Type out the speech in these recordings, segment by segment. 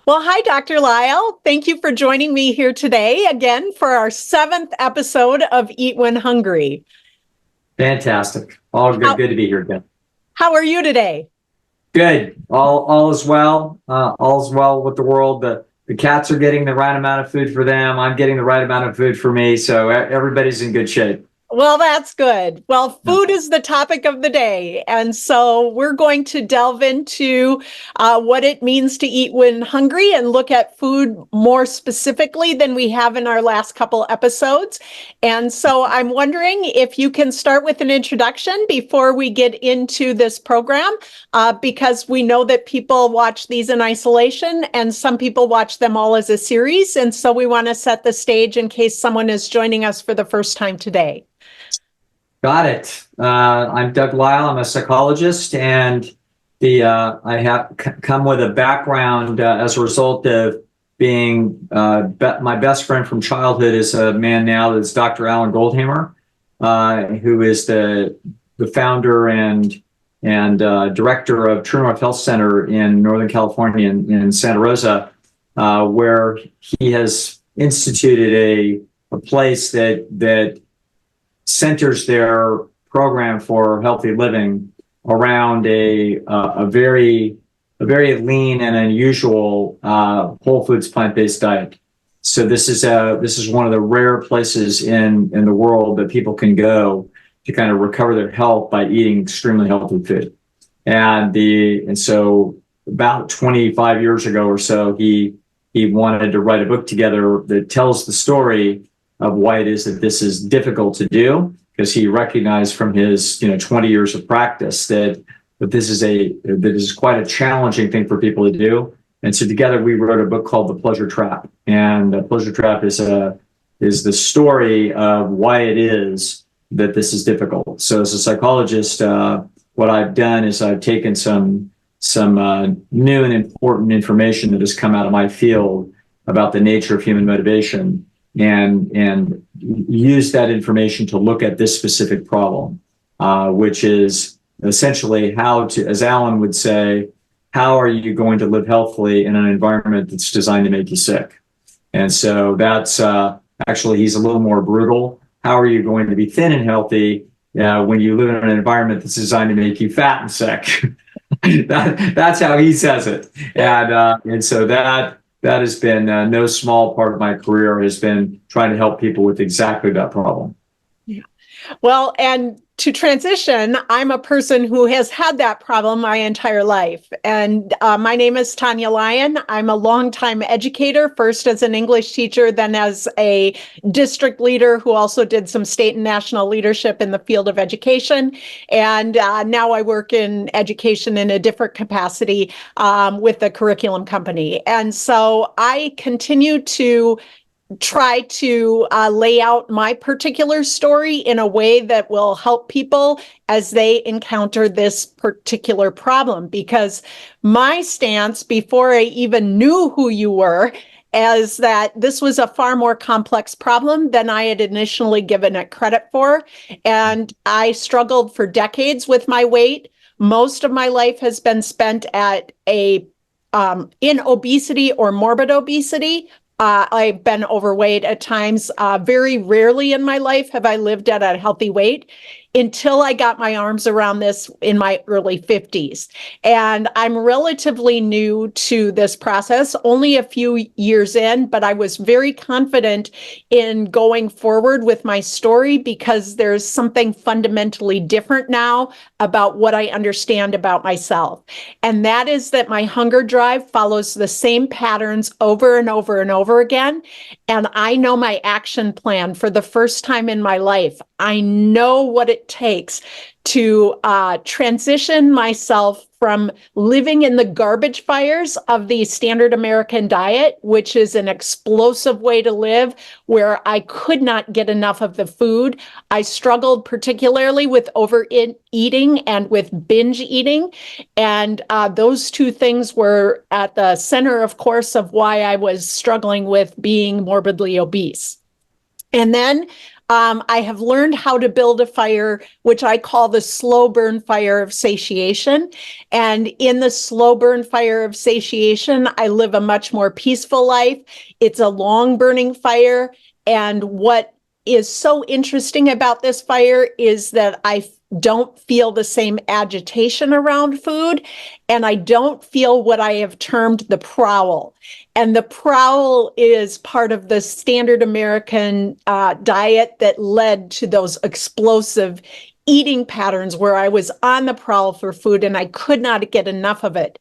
Well, hi, Dr. Lisle. Thank you for joining me here today again for our 7th episode of Eat When Hungry. Fantastic. All good. Good to be here again. How are you today? Good. All is well. All is well with the world. The cats are getting the right amount of food for them. I'm getting the right amount of food for me. So everybody's in good shape. Well, that's good. Well, food is the topic of the day. And so we're going to delve into what it means to eat when hungry and look at food more specifically than we have in our last couple episodes. And so I'm wondering if you can start with an introduction before we get into this program, because we know that people watch these in isolation and some people watch them all as a series. And so we want to set the stage in case someone is joining us for the first time today. Got it. I'm Doug Lisle. I'm a psychologist, and I have come with a background as a result of being my best friend from childhood is a man now that's Dr. Alan Goldhamer, who is the founder and director of True North Health Center in Northern California in Santa Rosa, where he has instituted a place that centers their program for healthy living around a very lean and unusual whole foods plant-based diet. So this is one of the rare places in the world that people can go to kind of recover their health by eating extremely healthy food. And so about 25 years ago or so, he wanted to write a book together that tells the story of why it is that this is difficult to do, because he recognized from his 20 years of practice that this is quite a challenging thing for people to do. And so together we wrote a book called The Pleasure Trap. And The Pleasure Trap is the story of why it is that this is difficult. So as a psychologist, what I've done is I've taken some new and important information that has come out of my field about the nature of human motivation and use that information to look at this specific problem, which is essentially how to, as Alan would say, how are you going to live healthily in an environment that's designed to make you sick? And so that's actually, he's a little more brutal. How are you going to be thin and healthy when you live in an environment that's designed to make you fat and sick? That's how he says it. And so that has been no small part of my career, has been trying to help people with exactly that problem. Yeah. Well, and to transition, I'm a person who has had that problem my entire life. And my name is Tania Lyon. I'm a longtime educator, first as an English teacher, then as a district leader who also did some state and national leadership in the field of education. And now I work in education in a different capacity with the curriculum company. And so I continue to try to lay out my particular story in a way that will help people as they encounter this particular problem. Because my stance before I even knew who you were is that this was a far more complex problem than I had initially given it credit for. And I struggled for decades with my weight. Most of my life has been spent at in obesity or morbid obesity. I've been overweight at times. Very rarely in my life have I lived at a healthy weight until I got my arms around this in my early 50s. And I'm relatively new to this process, only a few years in, but I was very confident in going forward with my story because there's something fundamentally different now about what I understand about myself. And that is that my hunger drive follows the same patterns over and over and over again. And I know my action plan for the first time in my life. I know what it takes to transition myself from living in the garbage fires of the standard American diet, which is an explosive way to live where I could not get enough of the food. I struggled particularly with overeating and with binge eating. And those two things were at the center, of course, of why I was struggling with being morbidly obese. And then I have learned how to build a fire, which I call the slow burn fire of satiation. And in the slow burn fire of satiation, I live a much more peaceful life. It's a long burning fire. And what is so interesting about this fire is that I don't feel the same agitation around food, and I don't feel what I have termed the prowl. And the prowl is part of the standard American diet that led to those explosive eating patterns where I was on the prowl for food and I could not get enough of it.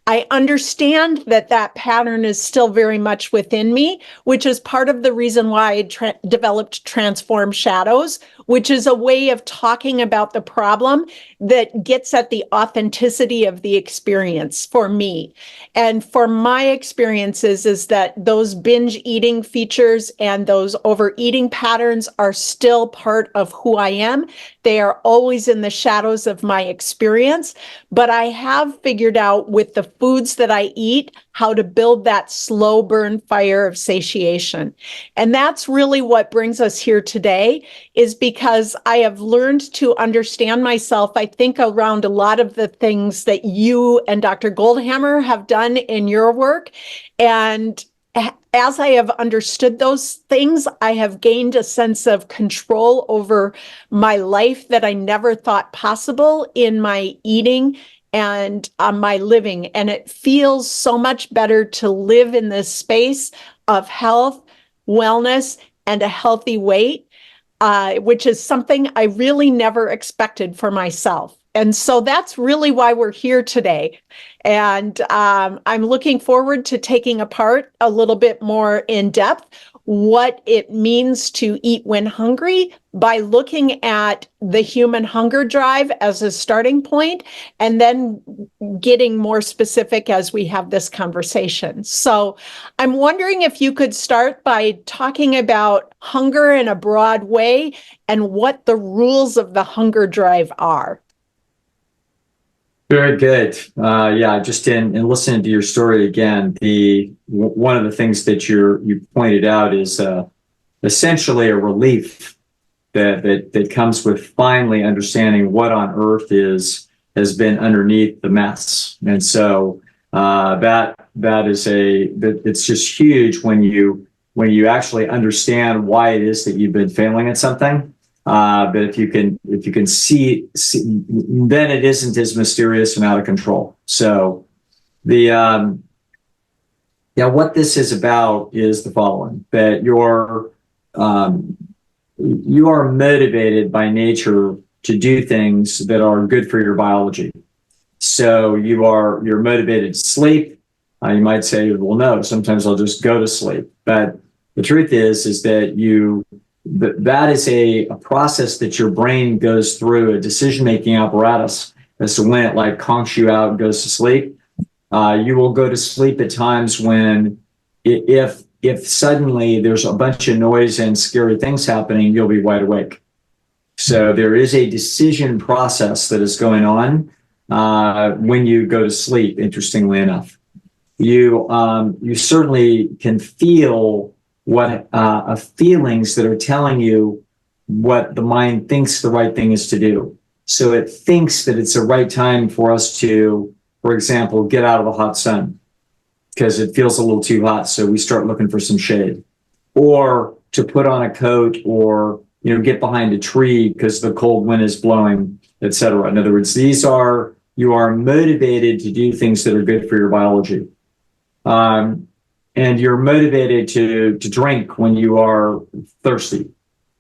I understand that that pattern is still very much within me, which is part of the reason why I developed Transform Shadows, which is a way of talking about the problem that gets at the authenticity of the experience for me. And for my experiences is that those binge eating features and those overeating patterns are still part of who I am. They are always in the shadows of my experience, but I have figured out with the foods that I eat how to build that slow burn fire of satiation. And that's really what brings us here today, is because I have learned to understand myself, I think, around a lot of the things that you and Dr. Goldhammer have done in your work. And as I have understood those things, I have gained a sense of control over my life that I never thought possible in my eating and my living. And it feels so much better to live in this space of health, wellness, and a healthy weight, which is something I really never expected for myself. And so that's really why we're here today. And I'm looking forward to taking apart a little bit more in depth what it means to eat when hungry by looking at the human hunger drive as a starting point, and then getting more specific as we have this conversation. So I'm wondering if you could start by talking about hunger in a broad way and what the rules of the hunger drive are. Very good. Yeah, just in listening to your story again, one of the things that you pointed out is essentially a relief that comes with finally understanding what on earth has been underneath the mess. And so that is it's just huge when you actually understand why it is that you've been failing at something. But if you can see, then it isn't as mysterious and out of control. So what this is about is the following: that you are motivated by nature to do things that are good for your biology. So you're motivated to sleep. You might say, well, no, sometimes I'll just go to sleep. But the truth is that that is a process that your brain goes through, a decision-making apparatus as to when it like conks you out and goes to sleep. You will go to sleep at times when if suddenly there's a bunch of noise and scary things happening, you'll be wide awake. So there is a decision process that is going on when you go to sleep, interestingly enough. You certainly can feel what feelings that are telling you what the mind thinks the right thing is to do. So it thinks that it's the right time for us to, for example, get out of the hot sun because it feels a little too hot. So we start looking for some shade, or to put on a coat, or get behind a tree because the cold wind is blowing, etc. In other words, you are motivated to do things that are good for your biology. And you're motivated to drink when you are thirsty.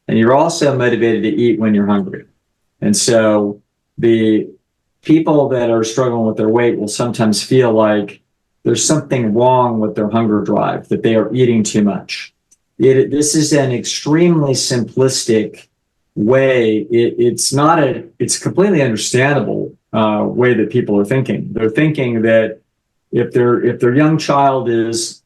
And you're also motivated to eat when you're hungry. And so the people that are struggling with their weight will sometimes feel like there's something wrong with their hunger drive, that they are eating too much. This is an extremely simplistic way. It's a completely understandable way that people are thinking. They're thinking that if their young child is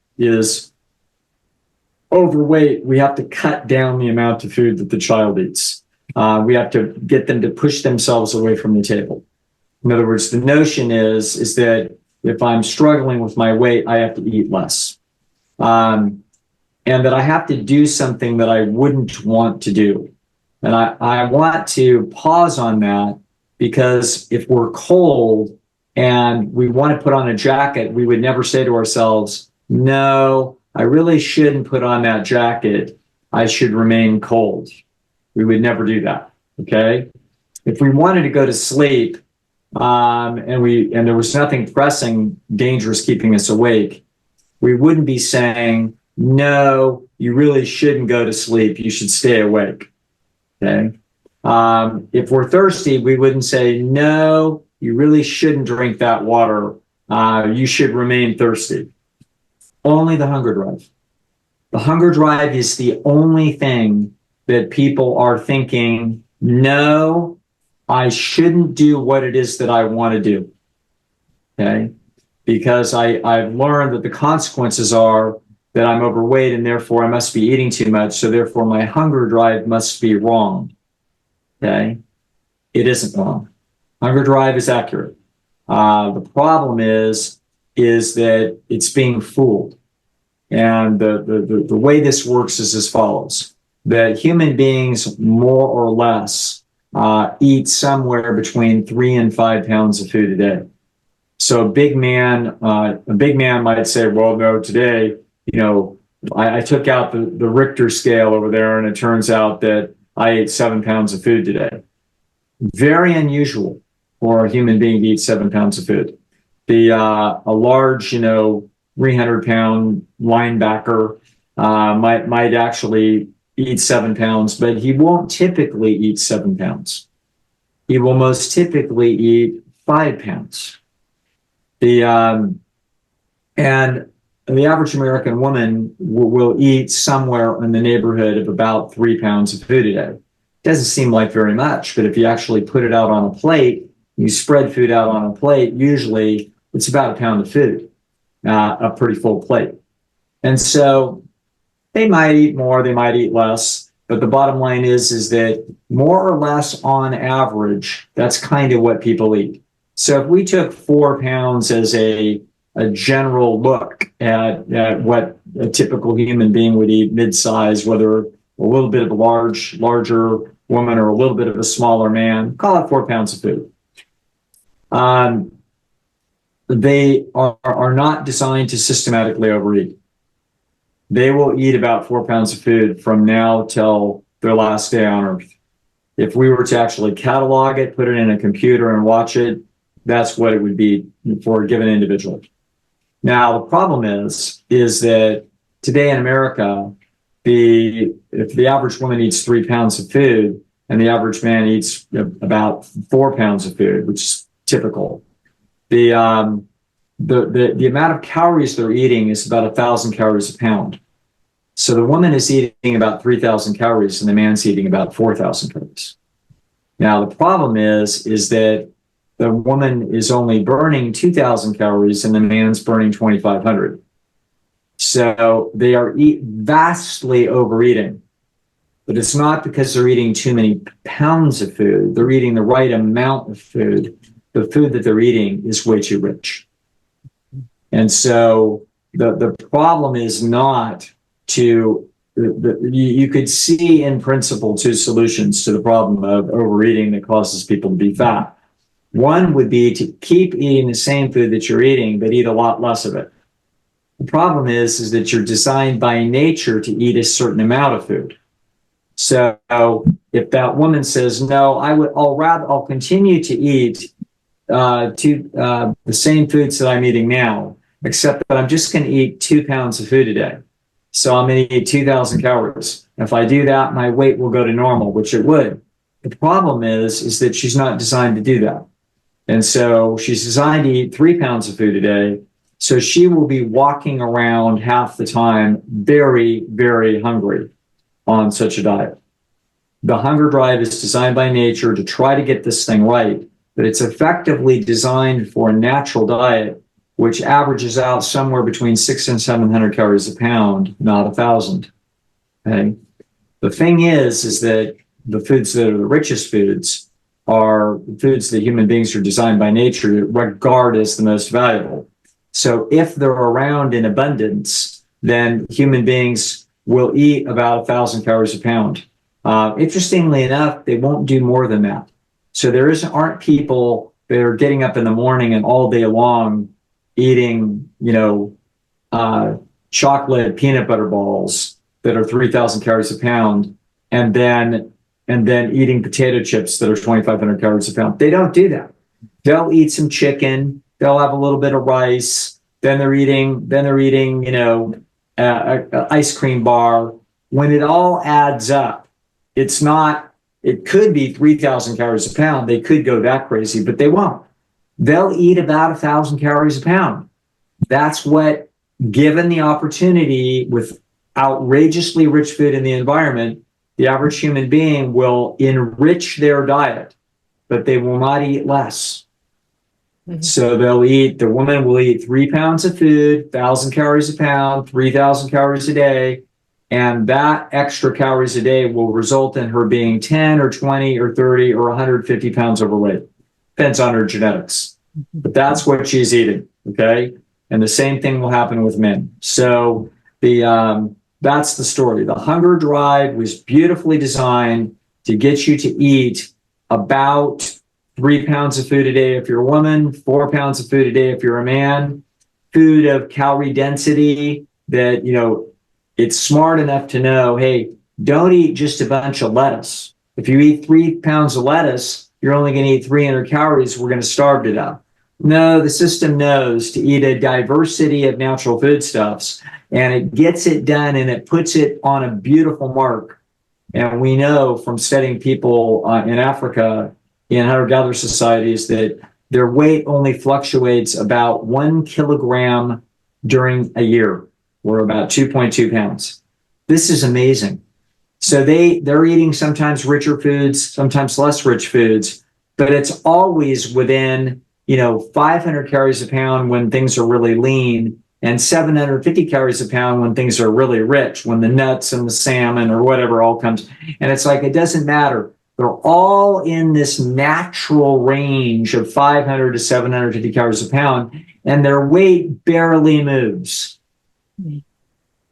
overweight, we have to cut down the amount of food that the child eats. We have to get them to push themselves away from the table. In other words, the notion is that if I'm struggling with my weight, I have to eat less. And and that I have to do something that I wouldn't want to do. And I want to pause on that, because if we're cold and we want to put on a jacket, we would never say to ourselves, no, I really shouldn't put on that jacket. I should remain cold. We would never do that. Okay. If we wanted to go to sleep, and there was nothing pressing, dangerous keeping us awake, we wouldn't be saying, no, you really shouldn't go to sleep. You should stay awake. Okay. If we're thirsty, we wouldn't say, no, you really shouldn't drink that water. You should remain thirsty. Only the hunger drive. The hunger drive is the only thing that people are thinking, no, I shouldn't do what it is that I want to do. Okay. Because I've learned that the consequences are that I'm overweight and therefore I must be eating too much. So therefore my hunger drive must be wrong. Okay. It isn't wrong. Hunger drive is accurate. The problem is that it's being fooled. And the way this works is as follows: that human beings more or less eat somewhere between 3 and 5 pounds of food a day. So a big man might say, well, no, today, I took out the Richter scale over there and it turns out that I ate 7 pounds of food today. Very unusual for a human being to eat 7 pounds of food. A large, 300-pound linebacker might actually eat 7 pounds, but he won't typically eat 7 pounds. He will most typically eat 5 pounds. And the average American woman will eat somewhere in the neighborhood of about 3 pounds of food a day. Doesn't seem like very much, but if you actually put it out on a plate, you spread food out on a plate, usually it's about a pound of food, a pretty full plate. And so they might eat more, they might eat less, but the bottom line is that more or less on average, that's kind of what people eat. So if we took 4 pounds as a general look at what a typical human being would eat, mid-size, whether a little bit of a larger woman or a little bit of a smaller man, call it 4 pounds of food. They are not designed to systematically overeat. They will eat about 4 pounds of food from now till their last day on earth. If we were to actually catalog it, put it in a computer and watch it, that's what it would be for a given individual. Now, the problem is that today in America, if the average woman eats 3 pounds of food and the average man eats about 4 pounds of food, which is typical, the amount of calories they're eating is about 1,000 calories a pound. So the woman is eating about 3,000 calories and the man's eating about 4,000 calories. Now, the problem is that the woman is only burning 2,000 calories and the man's burning 2,500. So they are vastly overeating. But it's not because they're eating too many pounds of food. They're eating the right amount of food. The food that they're eating is way too rich. And so the problem is not you could see in principle 2 solutions to the problem of overeating that causes people to be fat. One would be to keep eating the same food that you're eating, but eat a lot less of it. The problem is that you're designed by nature to eat a certain amount of food. So if that woman says, no, I'll continue to eat the same foods that I'm eating now, except that I'm just going to eat 2 pounds of food a day. So I'm going to eat 2,000 calories. If I do that, my weight will go to normal, which it would. The problem is that she's not designed to do that. And so she's designed to eat 3 pounds of food a day. So she will be walking around half the time very, very hungry on such a diet. The hunger drive is designed by nature to try to get this thing right, but it's effectively designed for a natural diet, which averages out somewhere between 600 and 700 calories a pound, not 1,000. Okay? The thing is that the foods that are the richest foods are foods that human beings are designed by nature to regard as the most valuable. So if they're around in abundance, then human beings will eat about 1,000 calories a pound. Interestingly enough, they won't do more than that. So aren't people that are getting up in the morning and all day long eating, chocolate peanut butter balls that are 3,000 calories a pound, and then eating potato chips that are 2,500 calories a pound. They don't do that. They'll eat some chicken. They'll have a little bit of rice. Then they're eating, ice cream bar. When it all adds up, it could be 3,000 calories a pound. They could go that crazy, but they won't. They'll eat about 1,000 calories a pound. That's what, given the opportunity with outrageously rich food in the environment, the average human being will enrich their diet, but they will not eat less. Mm-hmm. So the woman will eat 3 pounds of food, 1,000 calories a pound, 3,000 calories a day. And that extra calories a day will result in her being 10 or 20 or 30 or 150 pounds overweight. Depends on her genetics. But that's what she's eating, okay? And the same thing will happen with men. So that's the story. The hunger drive was beautifully designed to get you to eat about 3 pounds of food a day if you're a woman, 4 pounds of food a day if you're a man, food of calorie density that, it's smart enough to know, hey, don't eat just a bunch of lettuce. If you eat 3 pounds of lettuce, you're only going to eat 300 calories. We're going to starve to death. No, the system knows to eat a diversity of natural foodstuffs, and it gets it done, and it puts it on a beautiful mark. And we know from studying people in Africa, in hunter-gatherer societies, that their weight only fluctuates about 1 kilogram during a year, or about 2.2 pounds. This is amazing. So they're eating sometimes richer foods, sometimes less rich foods, but it's always within 500 calories a pound when things are really lean, and 750 calories a pound when things are really rich, when the nuts and the salmon or whatever all comes. And it's like, it doesn't matter. They're all in this natural range of 500 to 750 calories a pound, and their weight barely moves.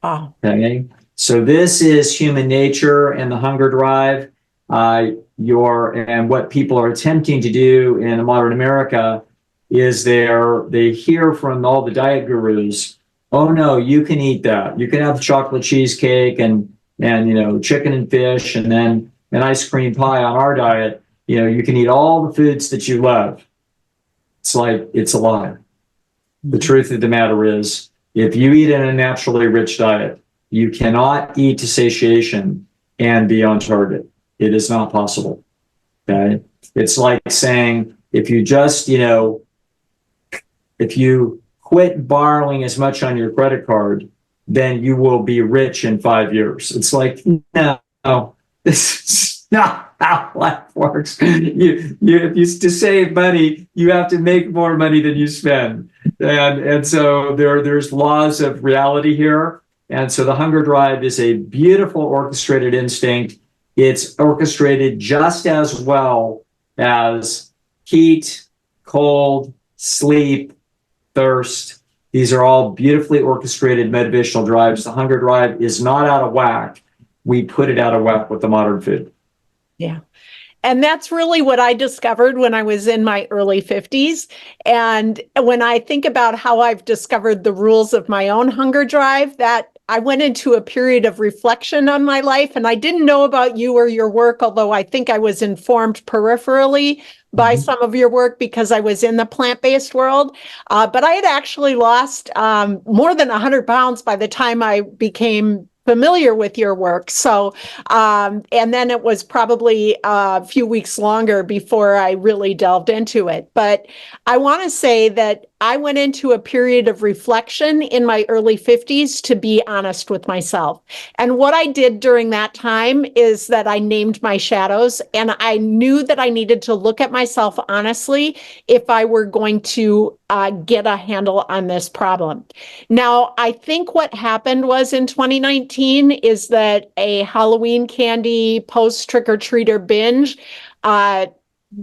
Wow. Okay. So this is human nature and the hunger drive. And what people are attempting to do in modern America is they hear from all the diet gurus, oh no, you can eat that. You can have chocolate cheesecake and chicken and fish and then an ice cream pie on our diet. You can eat all the foods that you love. It's like, it's a lie. Mm-hmm. The truth of the matter is, if you eat in a naturally rich diet, you cannot eat to satiation and be on target. It is not possible. Okay. It's like saying, if you just, if you quit borrowing as much on your credit card, then you will be rich in 5 years. It's like, no, this is not how life works. If you to save money, you have to make more money than you spend. And so there's laws of reality here. And so the hunger drive is a beautiful orchestrated instinct. It's orchestrated just as well as heat, cold, sleep, thirst. These are all beautifully orchestrated motivational drives. The hunger drive is not out of whack. We put it out of whack with the modern food. Yeah. And that's really what I discovered when I was in my early 50s. And when I think about how I've discovered the rules of my own hunger drive, that I went into a period of reflection on my life. And I didn't know about you or your work, although I think I was informed peripherally by some of your work because I was in the plant-based world. But I had actually lost more than 100 pounds by the time I became familiar with your work. So, and then it was probably a few weeks longer before I really delved into it. But I want to say that I went into a period of reflection in my early 50s, to be honest with myself. And what I did during that time is that I named my shadows, and I knew that I needed to look at myself honestly if I were going to get a handle on this problem. Now, I think what happened was in 2019 is that a Halloween candy post trick-or-treater binge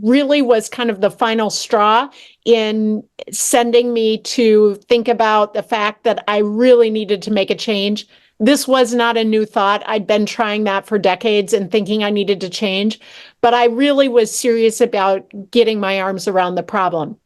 really was kind of the final straw in sending me to think about the fact that I really needed to make a change. this was not a new thought. I'd been trying that for decades and thinking I needed to change, but I really was serious about getting my arms around the problem.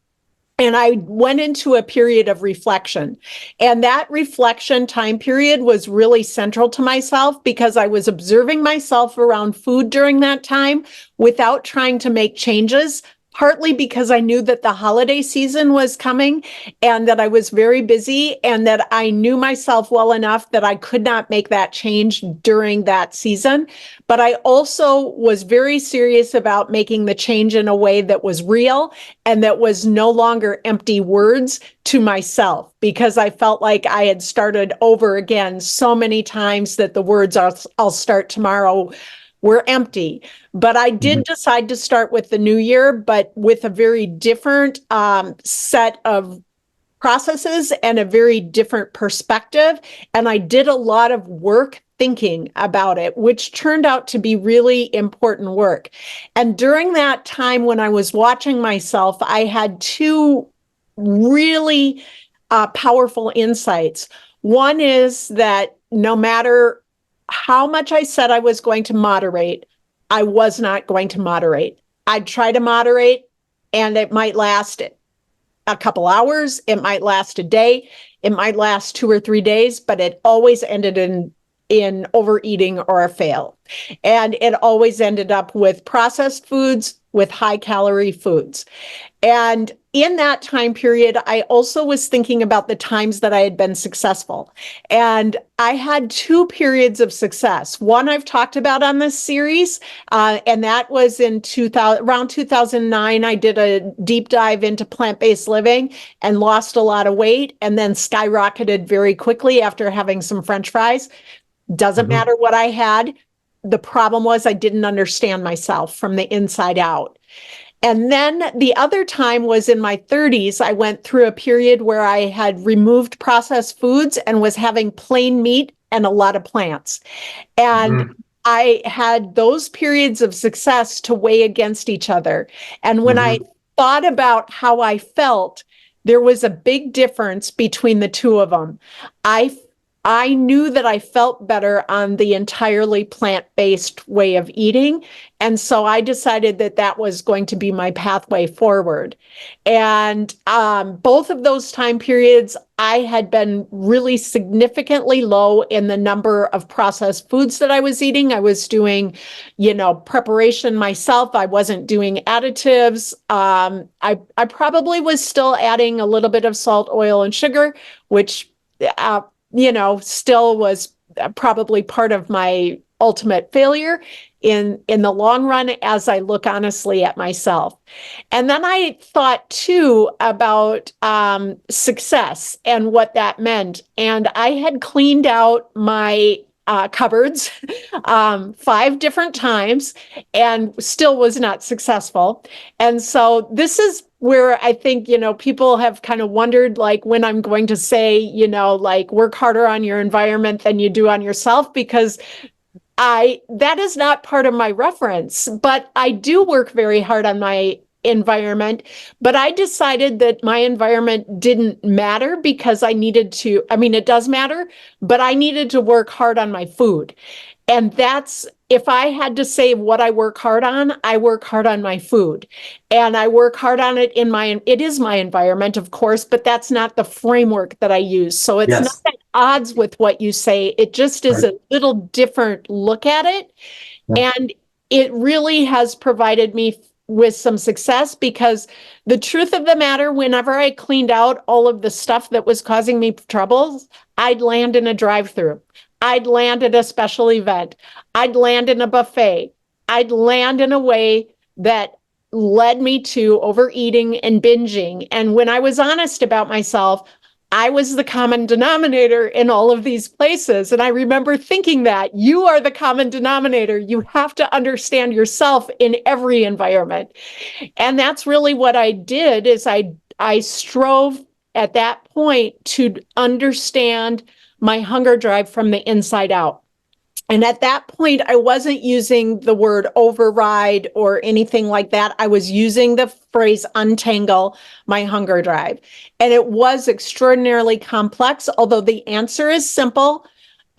And I went into a period of reflection. And that reflection time period was really central to myself because I was observing myself around food during that time without trying to make changes, partly because I knew that the holiday season was coming and that I was very busy and that I knew myself well enough that I could not make that change during that season. But I also was very serious about making the change in a way that was real and that was no longer empty words to myself, because I felt like I had started over again so many times that the words I'll start tomorrow were empty. But I did decide to start with the new year, but with a very different set of processes and a very different perspective. And I did a lot of work thinking about it, which turned out to be really important work. And during that time when I was watching myself, I had two really powerful insights. One is that no matter how much I said I was going to moderate, I was not going to moderate. I'd try to moderate, and it might last a couple hours, it might last a day, it might last 2 or 3 days, but it always ended in overeating or a fail. And it always ended up with processed foods, with high calorie foods. And in that time period, I also was thinking about the times that I had been successful. And I had two periods of success. One I've talked about on this series, and that was in around 2009. I did a deep dive into plant-based living and lost a lot of weight, and then skyrocketed very quickly after having some French fries. Doesn't matter what I had. The problem was I didn't understand myself from the inside out. And then the other time was in my 30s. I went through a period where I had removed processed foods and was having plain meat and a lot of plants. And I had those periods of success to weigh against each other. And when I thought about how I felt, there was a big difference between the two of them. I knew that I felt better on the entirely plant-based way of eating. And so I decided that that was going to be my pathway forward. And both of those time periods, I had been really significantly low in the number of processed foods that I was eating. I was doing, preparation myself. I wasn't doing additives. I probably was still adding a little bit of salt, oil, and sugar, which still was probably part of my ultimate failure in the long run as I look honestly at myself. And then I thought too about success and what that meant. And I had cleaned out my cupboards 5 different times and still was not successful. And so this is where I think, people have kind of wondered, like, when I'm going to say, like, work harder on your environment than you do on yourself, because that is not part of my reference, but I do work very hard on my environment. But I decided that my environment didn't matter because it does matter, but I needed to work hard on my food. And if I had to say what I work hard on, I work hard on my food. And I work hard on it it is my environment, of course, but that's not the framework that I use. So it's not at odds with what you say. It just is a little different look at it. Yeah. And it really has provided me with some success, because the truth of the matter, whenever I cleaned out all of the stuff that was causing me troubles, I'd land in a drive-through. I'd land at a special event. I'd land in a buffet. I'd land in a way that led me to overeating and binging. And when I was honest about myself, I was the common denominator in all of these places. And I remember thinking that you are the common denominator. You have to understand yourself in every environment. And that's really what I did, is I strove at that point to understand my hunger drive from the inside out. And at that point, I wasn't using the word override or anything like that. I was using the phrase untangle my hunger drive. And it was extraordinarily complex, although the answer is simple.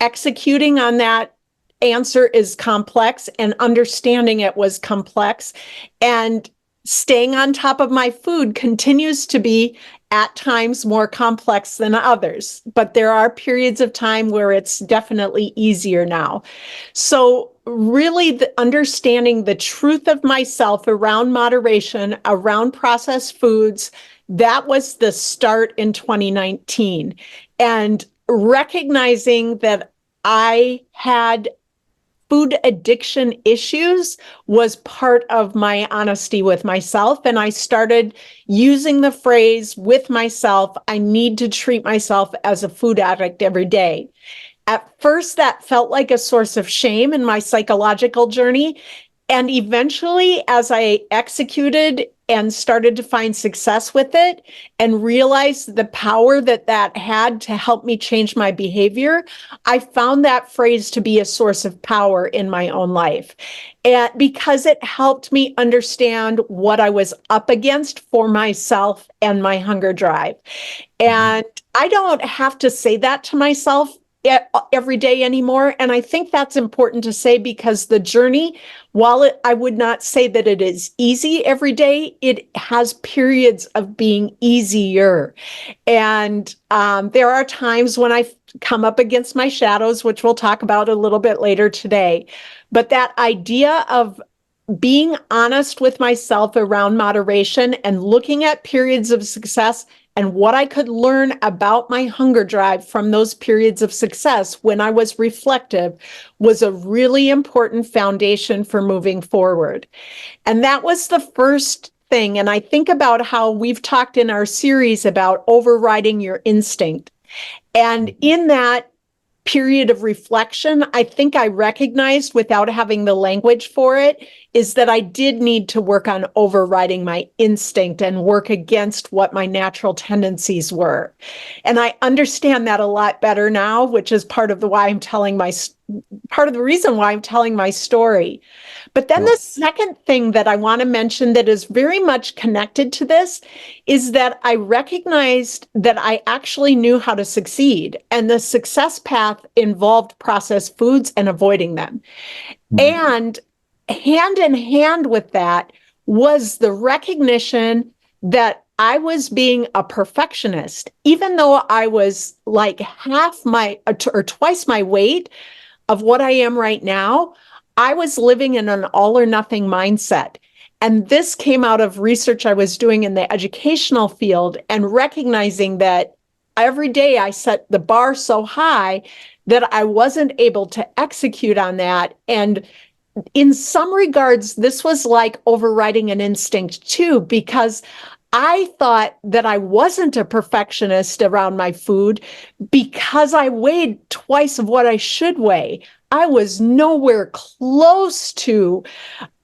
executing on that answer is complex, and understanding it was complex. And staying on top of my food continues to be at times more complex than others, but there are periods of time where it's definitely easier now. So really understanding the truth of myself around moderation, around processed foods, that was the start in 2019. And recognizing that I had food addiction issues was part of my honesty with myself. And I started using the phrase with myself, I need to treat myself as a food addict every day. At first, that felt like a source of shame in my psychological journey. And eventually, as I executed and started to find success with it and realized the power that that had to help me change my behavior, I found that phrase to be a source of power in my own life. And because it helped me understand what I was up against for myself and my hunger drive. And I don't have to say that to myself every day anymore. And I think that's important to say, because the journey, while I would not say that it is easy every day, it has periods of being easier. And there are times when I come up against my shadows, which we'll talk about a little bit later today. But that idea of being honest with myself around moderation and looking at periods of success and what I could learn about my hunger drive from those periods of success when I was reflective was a really important foundation for moving forward. And that was the first thing. And I think about how we've talked in our series about overriding your instinct. And in that period of reflection, I think I recognized, without having the language for it, is that I did need to work on overriding my instinct and work against what my natural tendencies were. And I understand that a lot better now, which is part of the reason why I'm telling my story. But then the second thing that I want to mention that is very much connected to this is that I recognized that I actually knew how to succeed. And the success path involved processed foods and avoiding them. And hand in hand with that was the recognition that I was being a perfectionist, even though I was like half my or twice my weight of what I am right now. I was living in an all or nothing mindset. And this came out of research I was doing in the educational field and recognizing that every day I set the bar so high that I wasn't able to execute on that. And in some regards, this was like overriding an instinct too, because I thought that I wasn't a perfectionist around my food because I weighed twice of what I should weigh. I was nowhere close to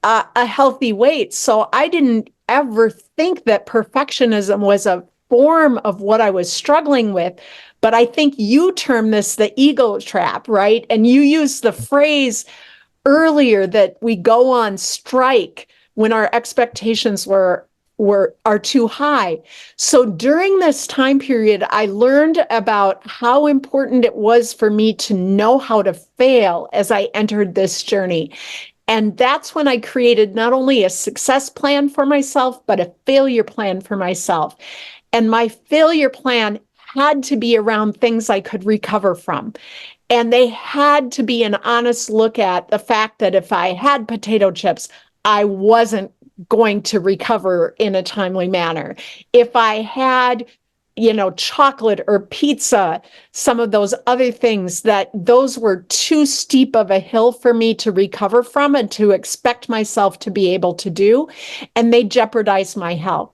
a healthy weight. So I didn't ever think that perfectionism was a form of what I was struggling with. But I think you term this the ego trap, right? And you use the phrase earlier that we go on strike when our expectations are too high. So during this time period, I learned about how important it was for me to know how to fail as I entered this journey. And that's when I created not only a success plan for myself, but a failure plan for myself. And my failure plan had to be around things I could recover from. And they had to be an honest look at the fact that if I had potato chips, I wasn't going to recover in a timely manner. If I had, chocolate or pizza, some of those other things, that those were too steep of a hill for me to recover from and to expect myself to be able to do, and they jeopardized my health.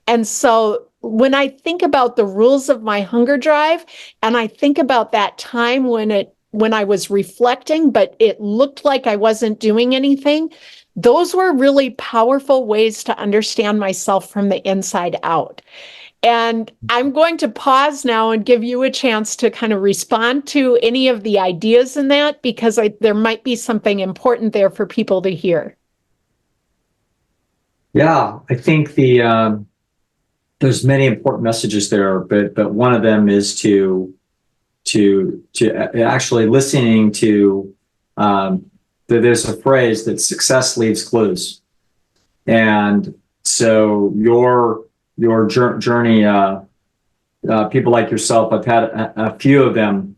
And so when I think about the rules of my hunger drive, and I think about that time when I was reflecting, but it looked like I wasn't doing anything, those were really powerful ways to understand myself from the inside out. And I'm going to pause now and give you a chance to kind of respond to any of the ideas in that, because there might be something important there for people to hear. Yeah, I think there's many important messages there, but one of them is to actually listening to, there's a phrase that success leaves clues. And so your journey, people like yourself, I've had a few of them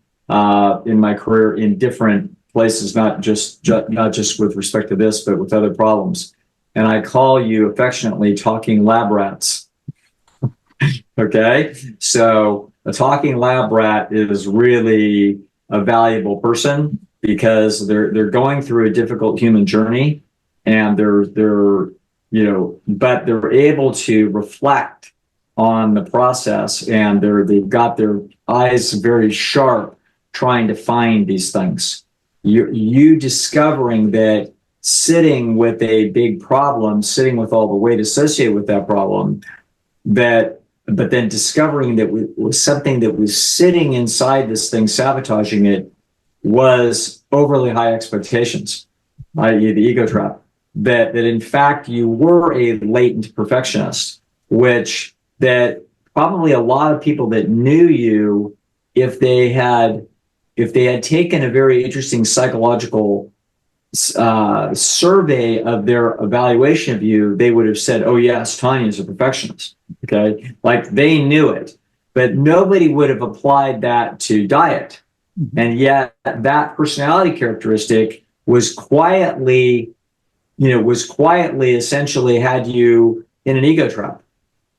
in my career in different places, not just with respect to this, but with other problems. And I call you affectionately talking lab rats. Okay, so a talking lab rat is really a valuable person because they're going through a difficult human journey, and but they're able to reflect on the process, and they've got their eyes very sharp trying to find these things. You discovering that sitting with a big problem, sitting with all the weight associated with that problem, but then discovering that was something that was sitting inside this thing, sabotaging it, was overly high expectations, i.e. the ego trap. That in fact you were a latent perfectionist, which that probably a lot of people that knew you, if they had taken a very interesting psychological survey of their evaluation of you, they would have said, oh yes, Tania's a perfectionist. Okay, like they knew it, but nobody would have applied that to diet. And yet that personality characteristic was quietly essentially had you in an ego trap.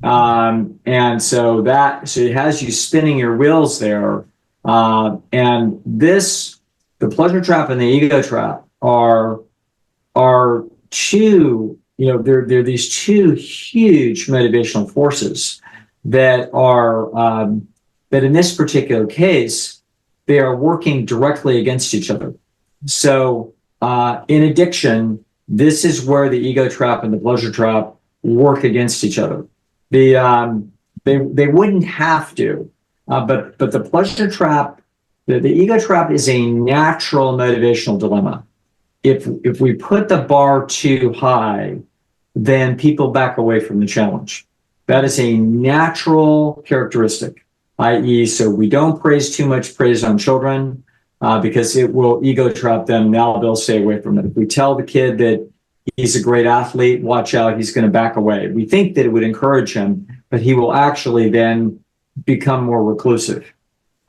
And so it has you spinning your wheels there. And the pleasure trap and the ego trap are two, they're these two huge motivational forces that are, that in this particular case, they are working directly against each other. So in addiction, this is where the ego trap and the pleasure trap work against each other. They wouldn't have to, but the pleasure trap, the ego trap is a natural motivational dilemma. If we put the bar too high, then people back away from the challenge. That is a natural characteristic, i.e., so we don't praise too much praise on children because it will ego trap them. Now they'll stay away from it. If we tell the kid that he's a great athlete, watch out, he's going to back away. We think that it would encourage him, but he will actually then become more reclusive.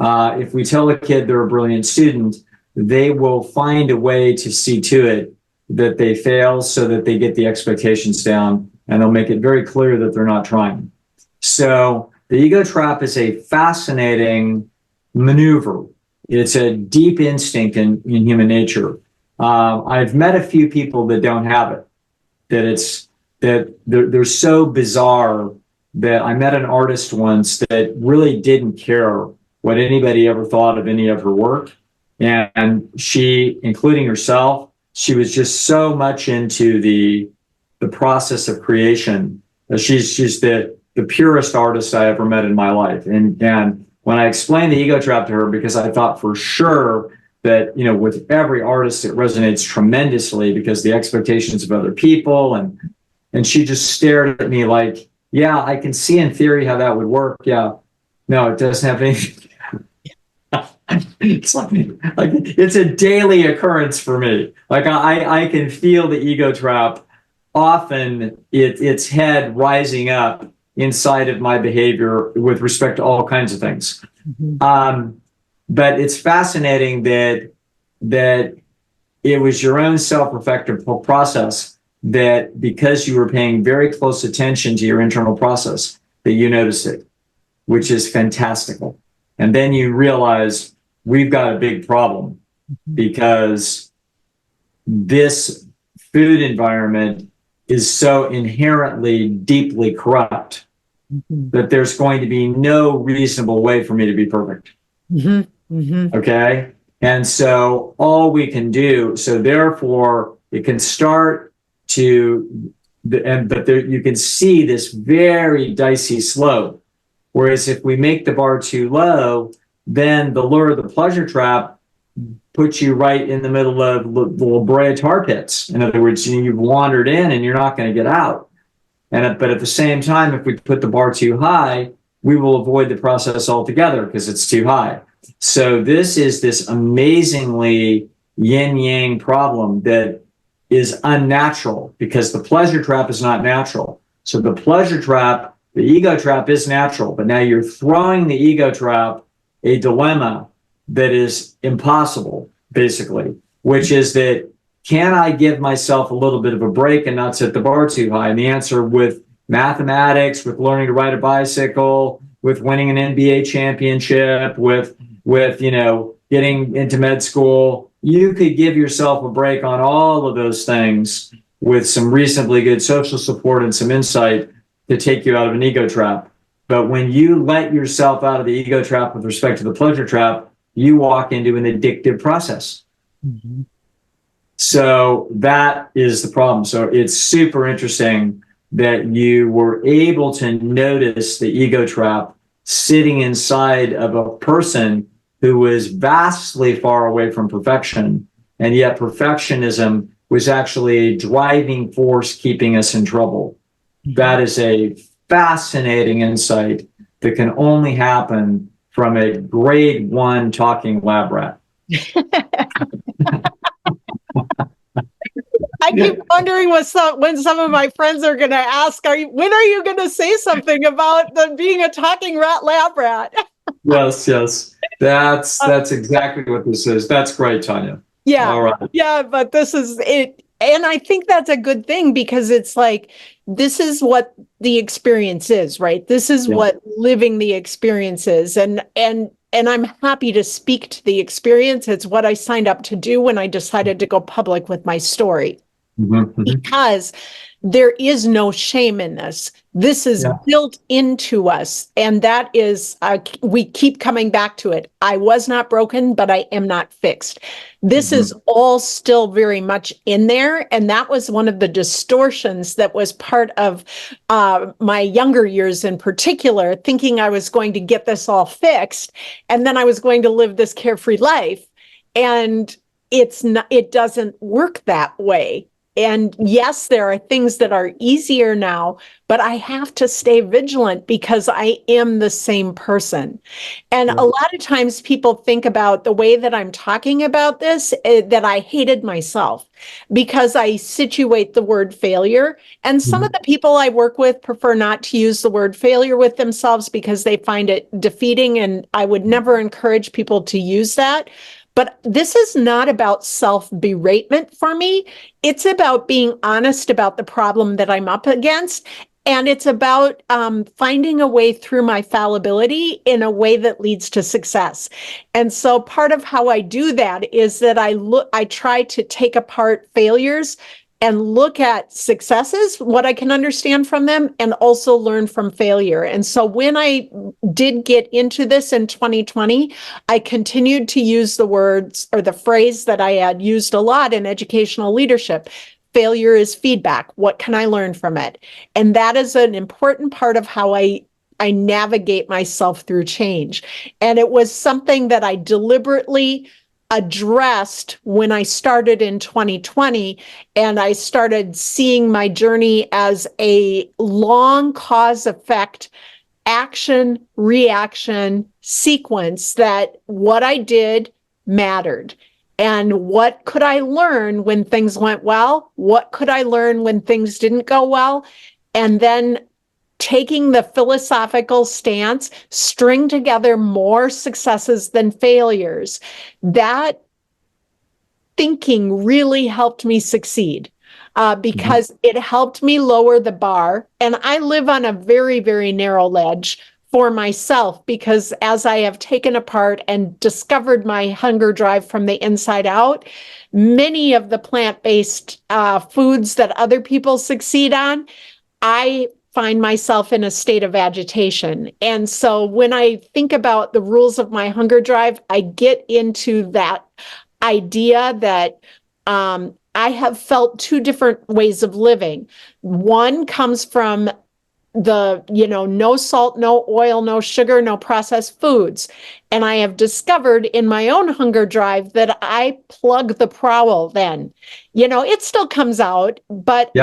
If we tell a kid they're a brilliant student, they will find a way to see to it that they fail so that they get the expectations down, and they'll make it very clear that they're not trying. So the ego trap is a fascinating maneuver. It's a deep instinct in human nature. I've met a few people that don't have it, that they're so bizarre that I met an artist once that really didn't care what anybody ever thought of any of her work. And she, including herself, she was just so much into the process of creation. She's the purest artist I ever met in my life. And when I explained the ego trap to her, because I thought for sure that, with every artist, it resonates tremendously because the expectations of other people. And she just stared at me like, yeah, I can see in theory how that would work. Yeah. No, it doesn't have anything. It's like it's a daily occurrence for me. Like I can feel the ego trap often, its head rising up inside of my behavior with respect to all kinds of things. Mm-hmm. But it's fascinating that it was your own self-reflective process that, because you were paying very close attention to your internal process, that you noticed it, which is fantastical. And then you realize we've got a big problem because this food environment is so inherently deeply corrupt that there's going to be no reasonable way for me to be perfect. Mm-hmm. Mm-hmm. Okay. And so all we can do, so therefore it can start to, but there, you can see this very dicey slope. Whereas if we make the bar too low, then the lure of the pleasure trap puts you right in the middle of the La Brea tar pits. In other words, you've wandered in and you're not going to get out. But at the same time, if we put the bar too high, we will avoid the process altogether because it's too high. So this is this amazingly yin yang problem that is unnatural because the pleasure trap is not natural. So the pleasure trap, the ego trap is natural, but now you're throwing the ego trap a dilemma that is impossible, basically, which is that can I give myself a little bit of a break and not set the bar too high? And the answer with mathematics, with learning to ride a bicycle, with winning an NBA championship, with getting into med school, you could give yourself a break on all of those things with some reasonably good social support and some insight to take you out of an ego trap. But when you let yourself out of the ego trap with respect to the pleasure trap, you walk into an addictive process. Mm-hmm. So that is the problem. So it's super interesting that you were able to notice the ego trap sitting inside of a person who was vastly far away from perfection. And yet perfectionism was actually a driving force keeping us in trouble. That is a fascinating insight that can only happen from a grade 1 talking lab rat. I keep wondering when some of my friends are going to ask, when are you going to say something about being a talking lab rat? Yes. That's exactly what this is. That's great, Tania. Yeah. All right. Yeah, but this is it. And I think that's a good thing because it's like, this is what the experience is, right? This is what living the experience is. And I'm happy to speak to the experience. It's what I signed up to do when I decided to go public with my story. Mm-hmm. Because there is no shame in this. This is built into us. And that is, we keep coming back to it. I was not broken, but I am not fixed. This is all still very much in there. And that was one of the distortions that was part of my younger years in particular, thinking I was going to get this all fixed. And then I was going to live this carefree life. And it doesn't work that way. And yes, there are things that are easier now, but I have to stay vigilant because I am the same person. And a lot of times people think about the way that I'm talking about this, that I hated myself because I situate the word failure. And some of the people I work with prefer not to use the word failure with themselves because they find it defeating. And I would never encourage people to use that. But this is not about self-beratement for me. It's about being honest about the problem that I'm up against. And it's about finding a way through my fallibility in a way that leads to success. And so part of how I do that is that I try to take apart failures and look at successes, what I can understand from them, and also learn from failure. And so when I did get into this in 2020, I continued to use the words or the phrase that I had used a lot in educational leadership. Failure is feedback. What can I learn from it? And that is an important part of how I navigate myself through change. And it was something that I deliberately addressed when I started in 2020, and I started seeing my journey as a long cause effect action reaction sequence, that what I did mattered. And what could I learn when things went well? What could I learn when things didn't go well? And then taking the philosophical stance, string together more successes than failures. That thinking really helped me succeed because it helped me lower the bar. And I live on a very, very narrow ledge for myself because as I have taken apart and discovered my hunger drive from the inside out, many of the plant-based foods that other people succeed on, I find myself in a state of agitation. And so when I think about the rules of my hunger drive, I get into that idea that I have felt two different ways of living. One comes from the, no salt, no oil, no sugar, no processed foods. And I have discovered in my own hunger drive that I plug the prowl then. It still comes out, but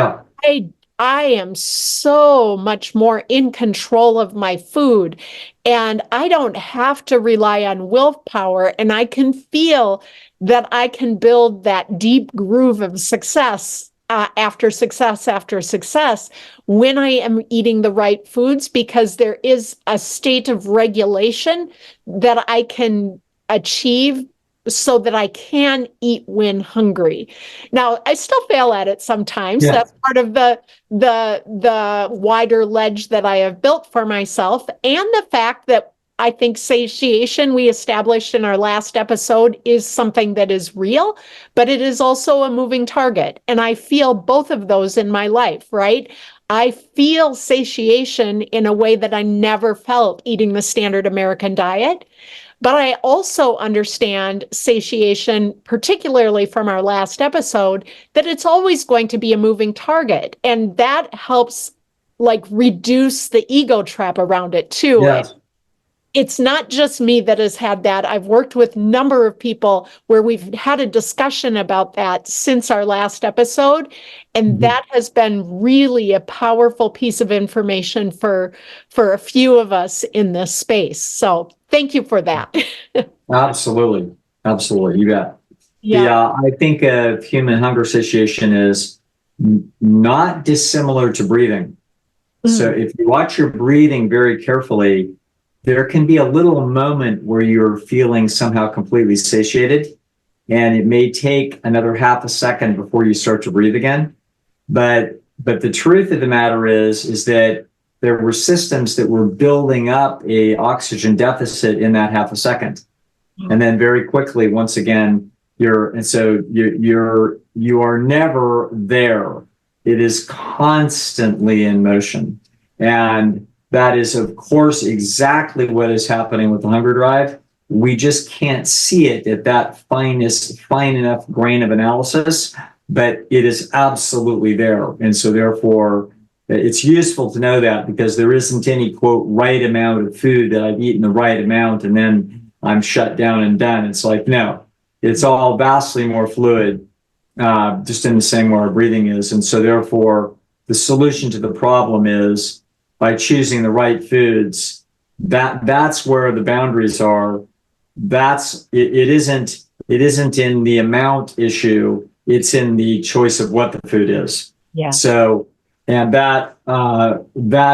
I am so much more in control of my food, and I don't have to rely on willpower, and I can feel that I can build that deep groove of success after success after success when I am eating the right foods, because there is a state of regulation that I can achieve so that I can eat when hungry. Now, I still fail at it sometimes. Yeah. That's part of the wider ledge that I have built for myself, and the fact that I think satiation, we established in our last episode, is something that is real, but it is also a moving target. And I feel both of those in my life, right? I feel satiation in a way that I never felt eating the standard American diet. But I also understand satiation, particularly from our last episode, that it's always going to be a moving target. And that helps like reduce the ego trap around it too. Yes. It's not just me that has had that. I've worked with a number of people where we've had a discussion about that since our last episode. And Mhm. that has been really a powerful piece of information for a few of us in this space. So thank you for that. Absolutely. Absolutely. You bet. Yeah. I think of human hunger satiation as not dissimilar to breathing. So Mm. if you watch your breathing very carefully, there can be a little moment where you're feeling somehow completely satiated, and it may take another half a second before you start to breathe again. But the truth of the matter is that there were systems that were building up a oxygen deficit in that half a second. And then very quickly, once again, you are never there. It is constantly in motion. And that is, of course, exactly what is happening with the hunger drive. We just can't see it at that fine enough grain of analysis, but it is absolutely there. And so therefore, it's useful to know that, because there isn't any, quote, right amount of food that I've eaten the right amount and then I'm shut down and done. It's like, no, it's all vastly more fluid, just in the same way our breathing is. And so therefore, the solution to the problem is by choosing the right foods. That's where the boundaries are. It isn't in the amount issue. It's in the choice of what the food is. Yeah. So, and that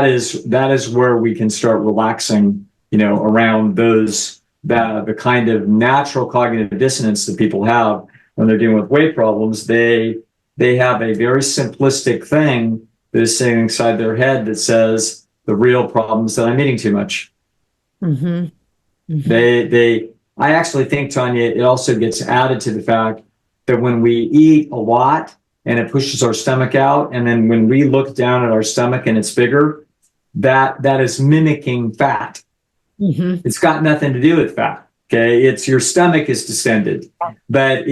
is where we can start relaxing, around the kind of natural cognitive dissonance that people have when they're dealing with weight problems. They have a very simplistic thing that is sitting inside their head that says the real problem is that I'm eating too much. Mm-hmm. Mm-hmm. I actually think, Tanya, it also gets added to the fact that when we eat a lot and it pushes our stomach out, and then when we look down at our stomach and it's bigger, that is mimicking fat. Mm-hmm. It's got nothing to do with fat. Okay. It's your stomach is distended, but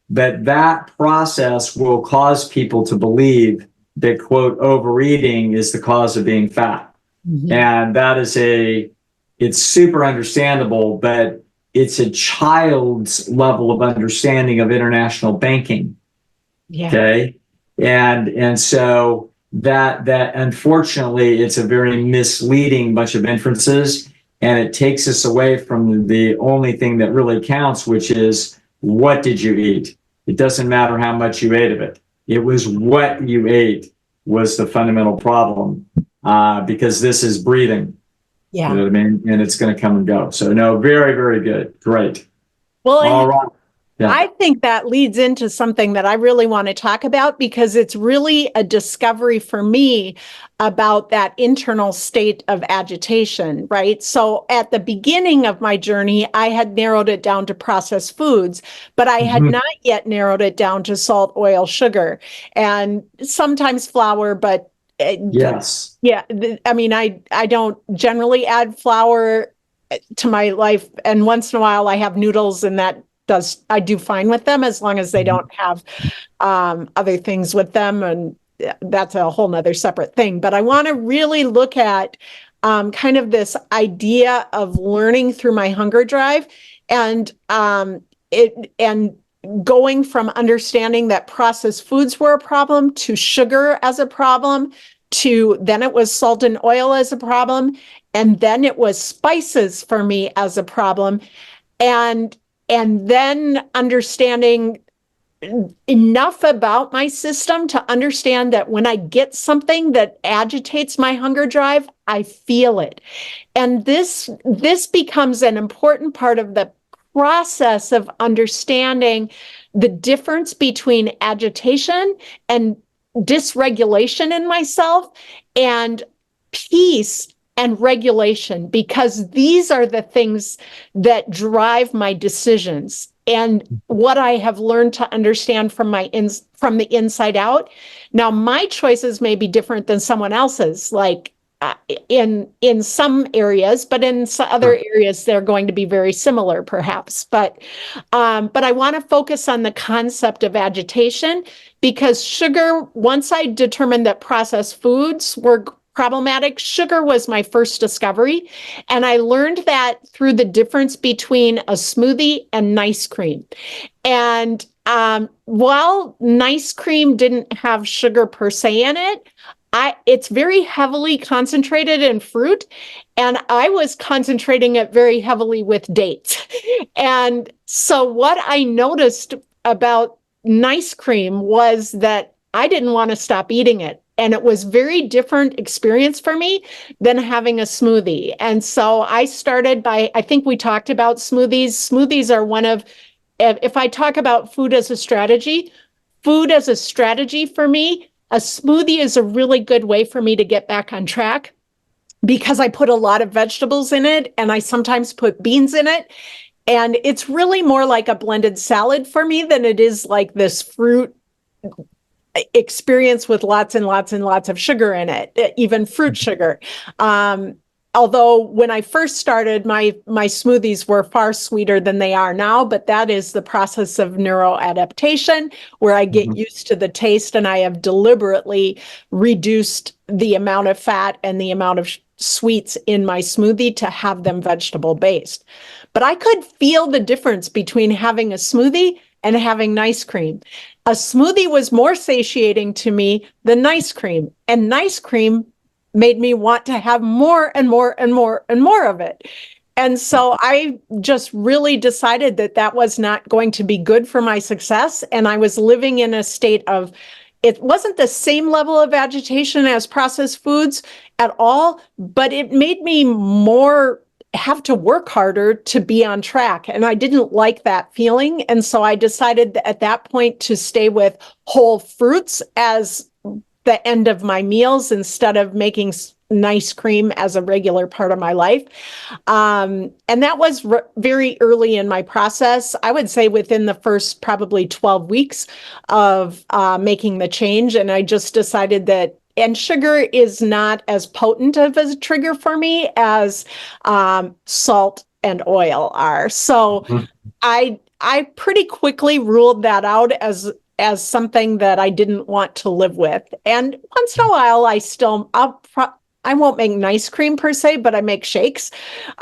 that process will cause people to believe that, quote, overeating is the cause of being fat. Mm-hmm. And it's super understandable, but it's a child's level of understanding of international banking. Yeah. Okay. And so that unfortunately, it's a very misleading bunch of inferences, and it takes us away from the only thing that really counts, which is, what did you eat? It doesn't matter how much you ate of it. It was what you ate was the fundamental problem, because this is breathing. Yeah. You know what I mean? And it's going to come and go. So no, very, very good. Great. Well, All right. Yeah. I think that leads into something that I really want to talk about, because it's really a discovery for me about that internal state of agitation, right? So at the beginning of my journey, I had narrowed it down to processed foods, but I had not yet narrowed it down to salt, oil, sugar, and sometimes flour, but Yes. yeah, I mean, I don't generally add flour to my life, and once in a while I have noodles, and I do fine with them as long as they don't have other things with them, and that's a whole nother separate thing. But I want to really look at kind of this idea of learning through my hunger drive, and going from understanding that processed foods were a problem to sugar as a problem, to then it was salt and oil as a problem, and then it was spices for me as a problem. And then understanding enough about my system to understand that when I get something that agitates my hunger drive, I feel it. And this becomes an important part of the process of understanding the difference between agitation and dysregulation in myself and peace and regulation, because these are the things that drive my decisions. And what I have learned to understand from from the inside out. Now, my choices may be different than someone else's, like in some areas, but in other areas they're going to be very similar, perhaps. But I want to focus on the concept of agitation, because sugar. Once I determined that processed foods were problematic, sugar was my first discovery. And I learned that through the difference between a smoothie and nice cream. And while nice cream didn't have sugar per se in it, it's very heavily concentrated in fruit. And I was concentrating it very heavily with dates. And so what I noticed about nice cream was that I didn't want to stop eating it. And it was very different experience for me than having a smoothie. And so I started by, I think we talked about smoothies. Smoothies are one of, if I talk about food as a strategy for me, a smoothie is a really good way for me to get back on track, because I put a lot of vegetables in it and I sometimes put beans in it. And it's really more like a blended salad for me than it is like this fruit experience with lots and lots and lots of sugar in it, even fruit sugar. Although when I first started, my smoothies were far sweeter than they are now, but that is the process of neuroadaptation, where I get used to the taste, and I have deliberately reduced the amount of fat and the amount of sweets in my smoothie to have them vegetable based. But I could feel the difference between having a smoothie and having nice cream. A smoothie was more satiating to me than nice cream, and nice cream made me want to have more and more and more and more of it. And so I just really decided that that was not going to be good for my success. And I was living in a state of, it wasn't the same level of agitation as processed foods at all, but it made me have to work harder to be on track. And I didn't like that feeling. And so I decided at that point to stay with whole fruits as the end of my meals instead of making nice cream as a regular part of my life. And that was very early in my process. I would say within the first probably 12 weeks of making the change. And I just decided that, and sugar is not as potent of a trigger for me as salt and oil are. So I pretty quickly ruled that out as something that I didn't want to live with. And once in a while, I won't make nice cream per se, but I make shakes,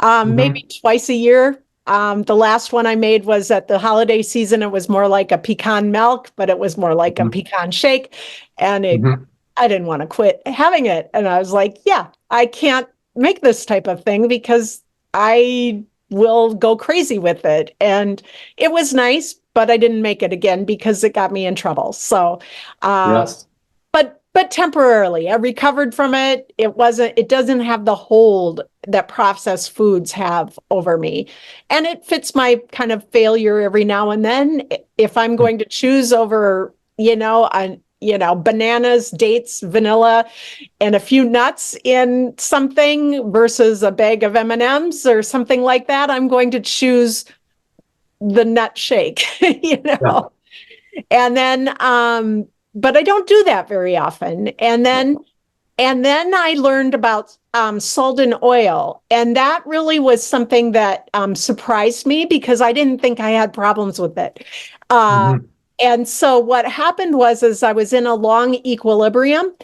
maybe twice a year. The last one I made was at the holiday season. It was more like a pecan milk, but it was more like a pecan shake. And I didn't want to quit having it. And I was like, yeah, I can't make this type of thing because I will go crazy with it. And it was nice, but I didn't make it again because it got me in trouble. So, Yes. but temporarily, I recovered from it. It doesn't have the hold that processed foods have over me. And it fits my kind of failure every now and then. If I'm going to choose over, bananas, dates, vanilla, and a few nuts in something versus a bag of M&Ms or something like that, I'm going to choose the nut shake, Yeah. And then, but I don't do that very often. And then I learned about salt and oil. And that really was something that surprised me because I didn't think I had problems with it. And so what happened was I was in a long equilibrium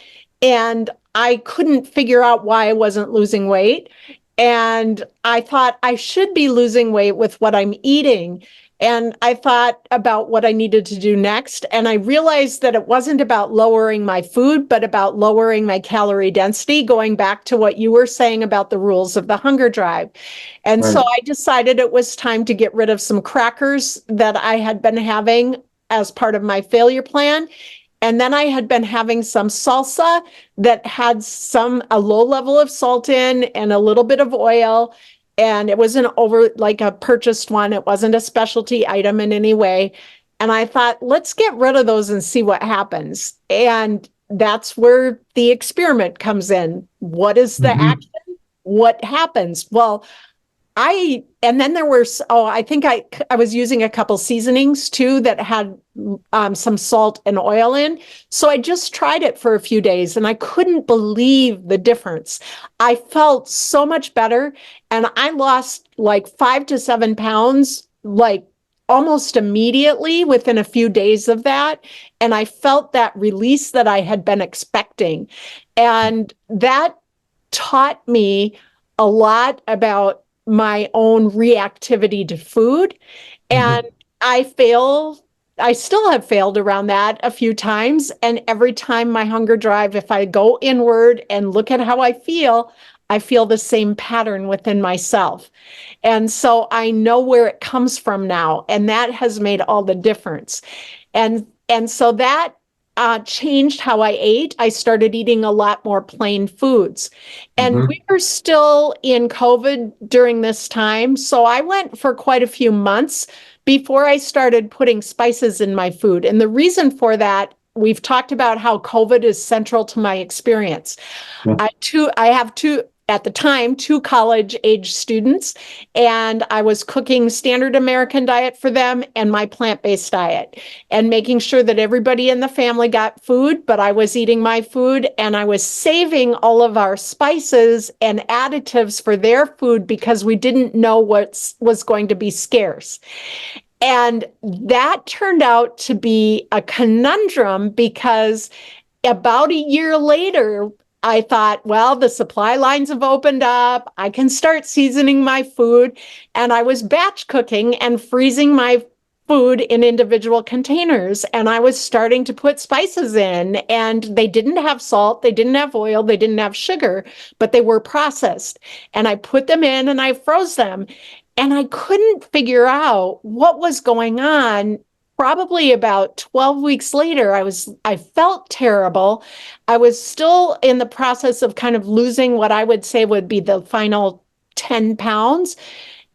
and I couldn't figure out why I wasn't losing weight. And I thought I should be losing weight with what I'm eating. And I thought about what I needed to do next. And I realized that it wasn't about lowering my food, but about lowering my calorie density, going back to what you were saying about the rules of the hunger drive. And so Right. I decided it was time to get rid of some crackers that I had been having as part of my failure plan. And then I had been having some salsa that had a low level of salt in and a little bit of oil. And it wasn't over like a purchased one. It wasn't a specialty item in any way. And I thought, let's get rid of those and see what happens. And that's where the experiment comes in. What is the Hmm. action? What happens? Well, and then there were, I think I was using a couple seasonings too that had some salt and oil in. So I just tried it for a few days and I couldn't believe the difference. I felt so much better and I lost like 5 to 7 pounds, like almost immediately within a few days of that. And I felt that release that I had been expecting. And that taught me a lot about my own reactivity to food. And Hmm. I fail, I still have failed around that a few times. And every time my hunger drive, if I go inward and look at how I feel the same pattern within myself. And so I know where it comes from now. And that has made all the difference. And so that changed how I ate. I started eating a lot more plain foods. And we Hmm. were still in COVID during this time. So I went for quite a few months before I started putting spices in my food. And the reason for that, we've talked about how COVID is central to my experience. Yeah. I have two, at the time, two college age students, and I was cooking standard American diet for them and my plant-based diet and making sure that everybody in the family got food, but I was eating my food and I was saving all of our spices and additives for their food because we didn't know what was going to be scarce. And that turned out to be a conundrum because about a year later, I thought, well, the supply lines have opened up. I can start seasoning my food. And I was batch cooking and freezing my food in individual containers. And I was starting to put spices in, and they didn't have salt, they didn't have oil, they didn't have sugar, but they were processed. And I put them in and I froze them. And I couldn't figure out what was going on. Probably about 12 weeks later, I felt terrible. I was still in the process of kind of losing what I would say would be the final 10 pounds.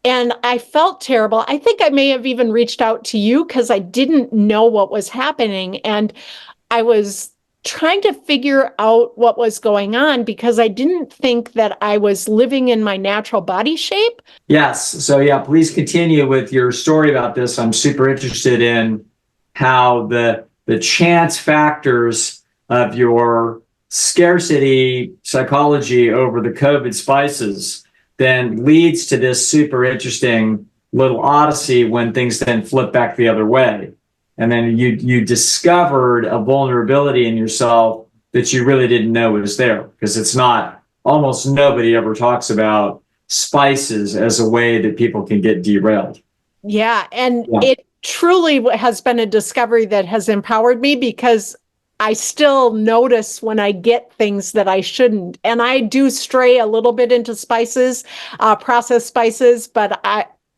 And I felt terrible. I think I may have even reached out to you because I didn't know what was happening. And I was trying to figure out what was going on because I didn't think that I was living in my natural body shape. Yes. So yeah, please continue with your story about this. I'm super interested in how the chance factors of your scarcity psychology over the COVID spices then leads to this super interesting little odyssey when things then flip back the other way. And then you discovered a vulnerability in yourself that you really didn't know was there, because it's not, almost nobody ever talks about spices as a way that people can get derailed. Yeah, and Yeah. it truly has been a discovery that has empowered me because I still notice when I get things that I shouldn't. And I do stray a little bit into spices, processed spices, but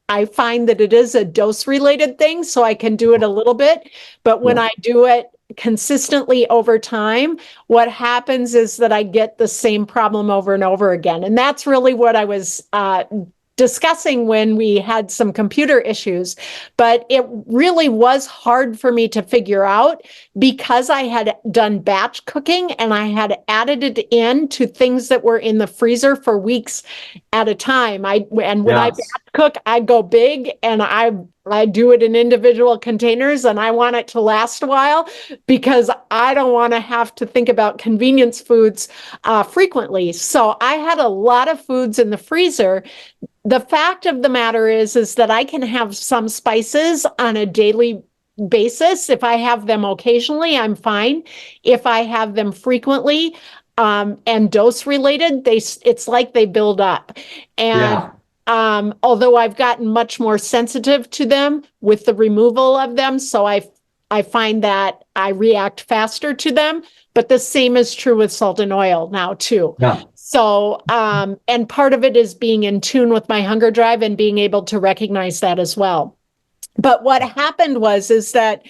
I find that it is a dose related thing, so I can do it a little bit. But when Yeah. I do it consistently over time, what happens is that I get the same problem over and over again. And that's really what I was discussing when we had some computer issues, but it really was hard for me to figure out because I had done batch cooking and I had added it in to things that were in the freezer for weeks at a time. And when I batch Yes. cook, I go big and I do it in individual containers and I want it to last a while because I don't want to have to think about convenience foods frequently. So I had a lot of foods in the freezer. The fact of the matter is that I can have some spices on a daily basis. If I have them occasionally, I'm fine. If I have them frequently, and dose related, it's like they build up. And Yeah. although I've gotten much more sensitive to them with the removal of them. So I find that I react faster to them, but the same is true with salt and oil now too. Yeah. So, and part of it is being in tune with my hunger drive and being able to recognize that as well. But what happened is that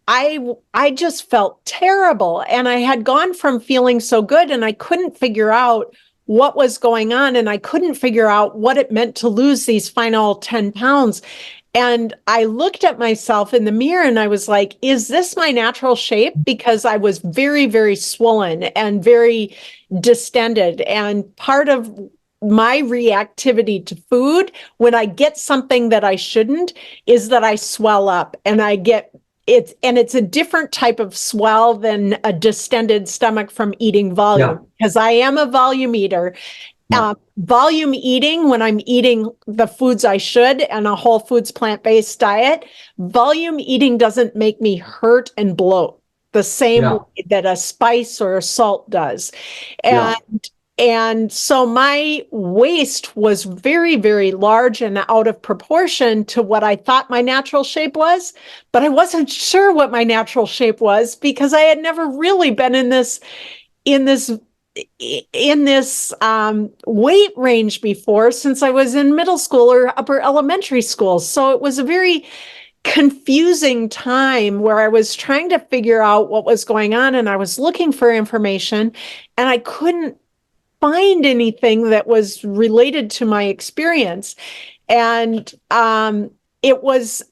I just felt terrible, and I had gone from feeling so good, and I couldn't figure out what was going on, and I couldn't figure out what it meant to lose these final 10 pounds. And I looked at myself in the mirror and I was like, is this my natural shape? Because I was very, very swollen and very distended. And part of my reactivity to food when I get something that I shouldn't is that I swell up, and it's a different type of swell than a distended stomach from eating volume, because I am a volume eater. Volume eating, when I'm eating the foods I should and a whole foods plant-based diet, volume eating doesn't make me hurt and bloat the same way that a spice or a salt does. And so my waist was very, very large and out of proportion to what I thought my natural shape was, but I wasn't sure what my natural shape was because I had never really been in this weight range before since I was in middle school or upper elementary school. So it was a very confusing time where I was trying to figure out what was going on, and I was looking for information and I couldn't find anything that was related to my experience. And I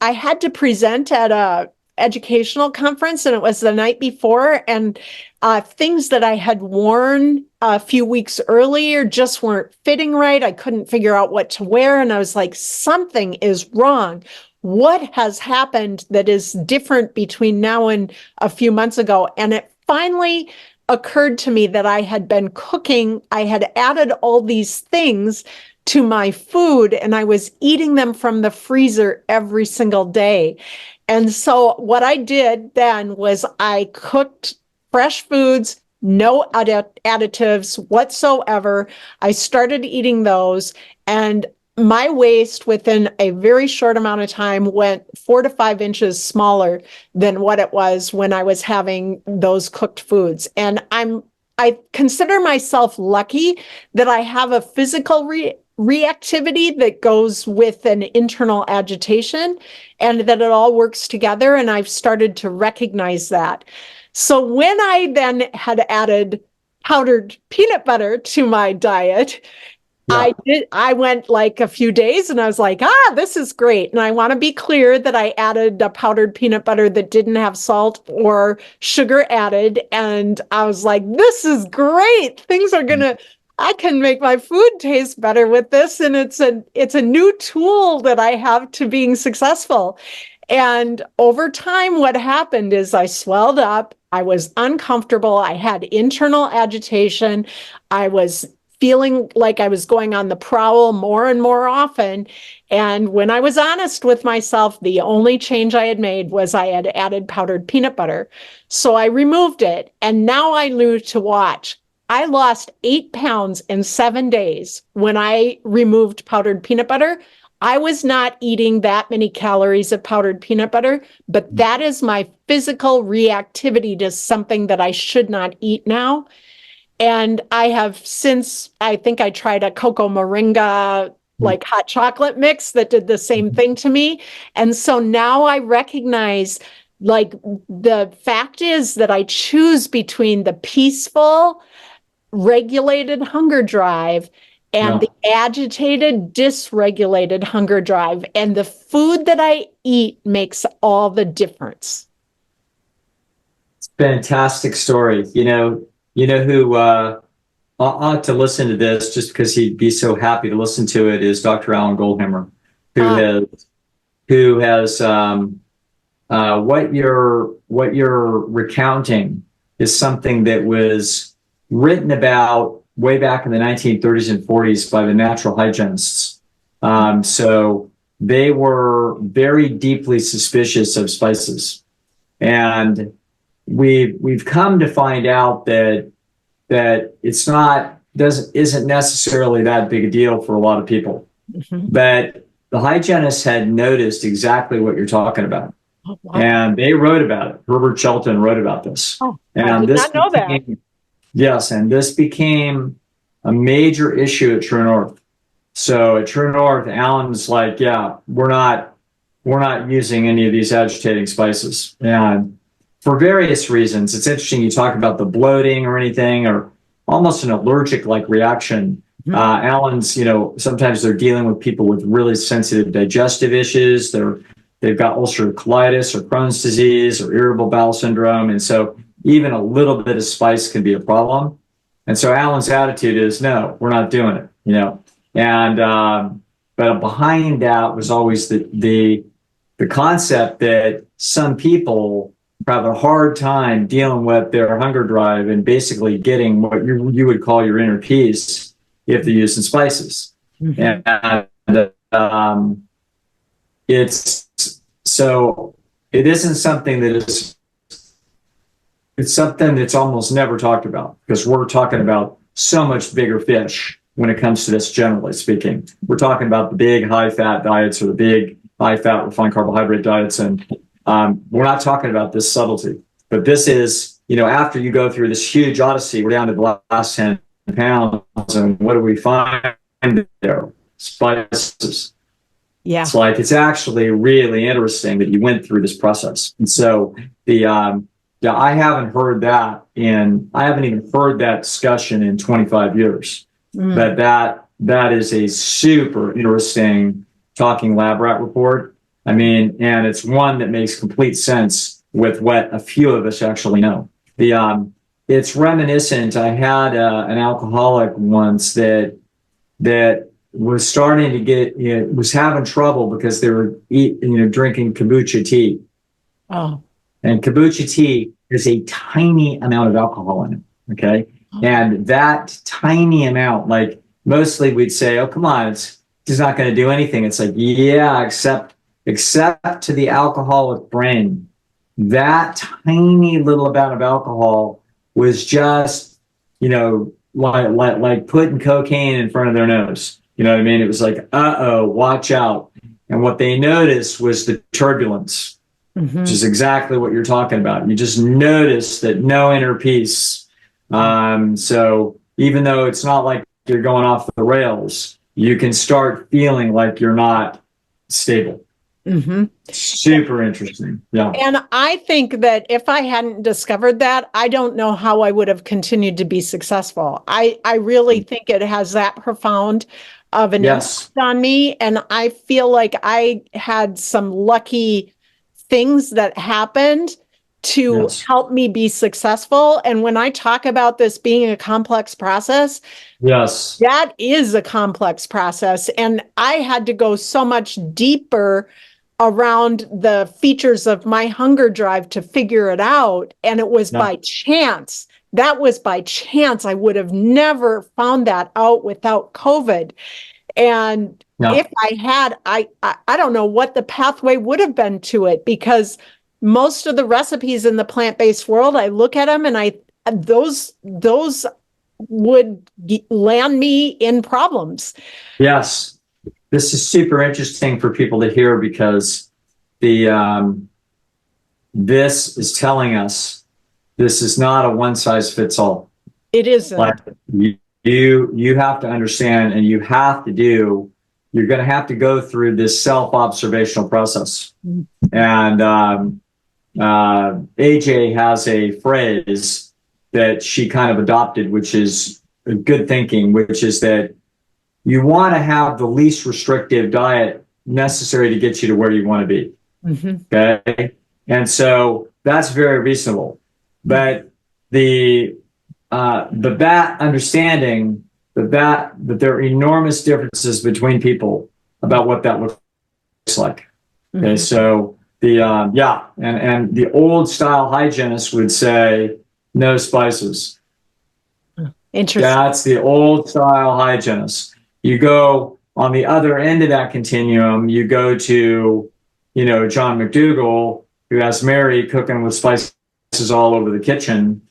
had to present at a educational conference, and it was the night before, and things that I had worn a few weeks earlier just weren't fitting right. I couldn't figure out what to wear, and I was like, something is wrong. What has happened that is different between now and a few months ago? And it finally occurred to me that I had been cooking. I had added all these things to my food, and I was eating them from the freezer every single day. And so what I did then was I cooked fresh foods, no additives whatsoever. I started eating those, and my waist within a very short amount of time went 4 to 5 inches smaller than what it was when I was having those cooked foods. And I consider myself lucky that I have a physical reactivity that goes with an internal agitation, and that it all works together. And I've started to recognize that. So when I then had added powdered peanut butter to my diet, I went like a few days and I was like, this is great. And I want to be clear that I added a powdered peanut butter that didn't have salt or sugar added. And I was like, this is great. I can make my food taste better with this. And it's a new tool that I have to being successful. And over time, what happened is I swelled up. I was uncomfortable. I had internal agitation. I was feeling like I was going on the prowl more and more often. And when I was honest with myself, the only change I had made was I had added powdered peanut butter. So I removed it. And now I knew to watch. I lost 8 pounds in 7 days when I removed powdered peanut butter. I was not eating that many calories of powdered peanut butter, but that is my physical reactivity to something that I should not eat now. And I have since, I think I tried a cocoa moringa, like hot chocolate mix that did the same thing to me. And so now I recognize, like, the fact is that I choose between the peaceful, regulated hunger drive and the agitated, dysregulated hunger drive. And the food that I eat makes all the difference. It's a fantastic story. You know who I'll have to listen to this just because he'd be so happy to listen to it is Dr. Alan Goldhammer, who has what you're recounting is something that was written about way back in the 1930s and 40s by the natural hygienists. So they were very deeply suspicious of spices, and we've come to find out that isn't necessarily that big a deal for a lot of people. Mhm. But the hygienists had noticed exactly what you're talking about. Oh, wow. And they wrote about it. Herbert Shelton wrote about this. Oh, I And did this not know that. became, yes, and this became a major issue at True North. So at True North, Alan's like, yeah, we're not using any of these agitating spices. And for various reasons, it's interesting you talk about the bloating or anything, or almost an allergic like reaction. Mhm. Alan's, sometimes they're dealing with people with really sensitive digestive issues. They've got ulcerative colitis or Crohn's disease or irritable bowel syndrome. And so even a little bit of spice can be a problem. And so Alan's attitude is, no, we're not doing it. And but behind that was always the concept that some people have a hard time dealing with their hunger drive and basically getting what you would call your inner peace if they're using spices. Mhm. And it's so it isn't something that is it's something that's almost never talked about because we're talking about so much bigger fish when it comes to this, generally speaking. We're talking about the big high fat diets or the big high fat refined carbohydrate diets. And we're not talking about this subtlety. But this is, after you go through this huge odyssey, we're down to the last 10 pounds. And what do we find there? Spices. Yeah. It's like, it's actually really interesting that you went through this process. And so yeah, I haven't even heard that discussion in 25 years. Mm. But that is a super interesting talking lab rat report. I mean, and it's one that makes complete sense with what a few of us actually know. It's reminiscent. I had an alcoholic once that was starting to was having trouble because they were drinking kombucha tea. Oh. And kombucha tea is a tiny amount of alcohol in it. Okay. And that tiny amount, like mostly we'd say, oh, come on, it's not going to do anything. It's like, yeah, except to the alcoholic brain. That tiny little amount of alcohol was just, like putting cocaine in front of their nose. You know what I mean? It was like, uh-oh, watch out. And what they noticed was the turbulence, which is exactly what you're talking about. You just notice that no inner peace. So even though it's not like you're going off the rails, you can start feeling like you're not stable. Mm-hmm. Super interesting. Yeah. And I think that if I hadn't discovered that, I don't know how I would have continued to be successful. I really think it has that profound of an Yes. impact on me. And I feel like I had some lucky things that happened to Yes. help me be successful. And when I talk about this being a complex process, Yes. that is a complex process. And I had to go so much deeper around the features of my hunger drive to figure it out. And it was Yeah. by chance. That was by chance. I would have never found that out without COVID. And Yeah. if I had, I don't know what the pathway would have been to it, because most of the recipes in the plant-based world, I look at them and those would land me in problems. Yes. This is super interesting for people to hear because this is telling us this is not a one size fits all. It isn't. Like you have to understand, and you're going to have to go through this self-observational process. And AJ has a phrase that she kind of adopted, which is good thinking, which is that you want to have the least restrictive diet necessary to get you to where you want to be. Okay. And so that's very reasonable. But the that understanding that there are enormous differences between people about what that looks like. Okay. So and the old style hygienist would say no spices. Interesting. That's the old style hygienist. You go on the other end of that continuum, you go to, John McDougall, who has Mary cooking with spices all over the kitchen,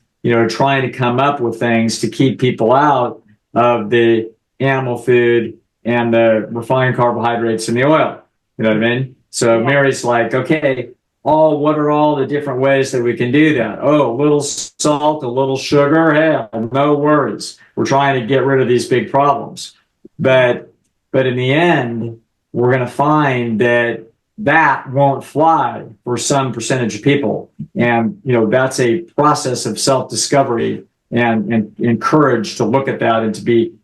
trying to come up with things to keep people out of the animal food, and the refined carbohydrates and the oil. You know what I mean? So Yeah. Mary's like, okay, what are all the different ways that we can do that? Oh, a little salt, a little sugar. Hell, no worries. We're trying to get rid of these big problems. But in the end, we're going to find that that won't fly for some percentage of people. And, that's a process of self-discovery and courage to look at that and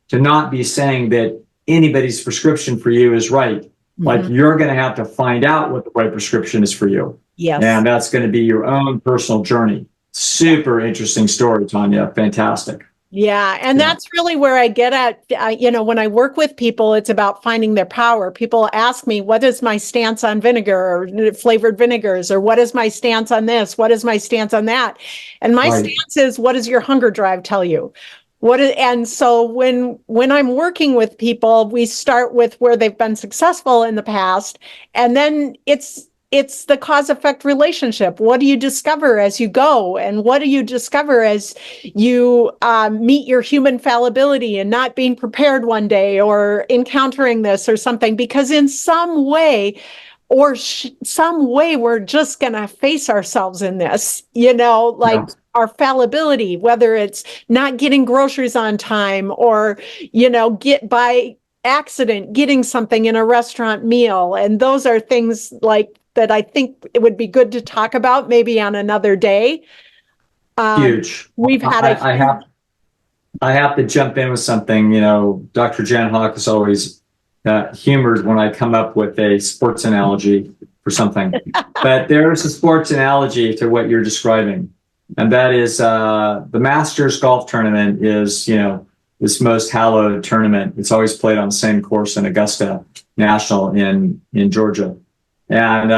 to not be saying that anybody's prescription for you is right. Like you're going to have to find out what the right prescription is for you. Yes. And that's going to be your own personal journey. Super interesting story, Tanya. Fantastic. Yeah, and that's really where I get at, when I work with people, it's about finding their power. People ask me, what is my stance on vinegar or flavored vinegars, or what is my stance on this? What is my stance on that? And my stance is, what does your hunger drive tell you? And so when I'm working with people, we start with where they've been successful in the past, and then it's the cause effect relationship. What do you discover as you go? And what do you discover as you meet your human fallibility and not being prepared one day or encountering this or something? Because in some way, we're just going to face ourselves in this, our fallibility, whether it's not getting groceries on time or, get by accident getting something in a restaurant meal. And those are things like that I think it would be good to talk about maybe on another day. Huge. We've had I have to jump in with something. Dr. Jan Hawk is always humored when I come up with a sports analogy for something. But there's a sports analogy to what you're describing. And that is the Masters golf tournament is, this most hallowed tournament. It's always played on the same course in Augusta National in Georgia. And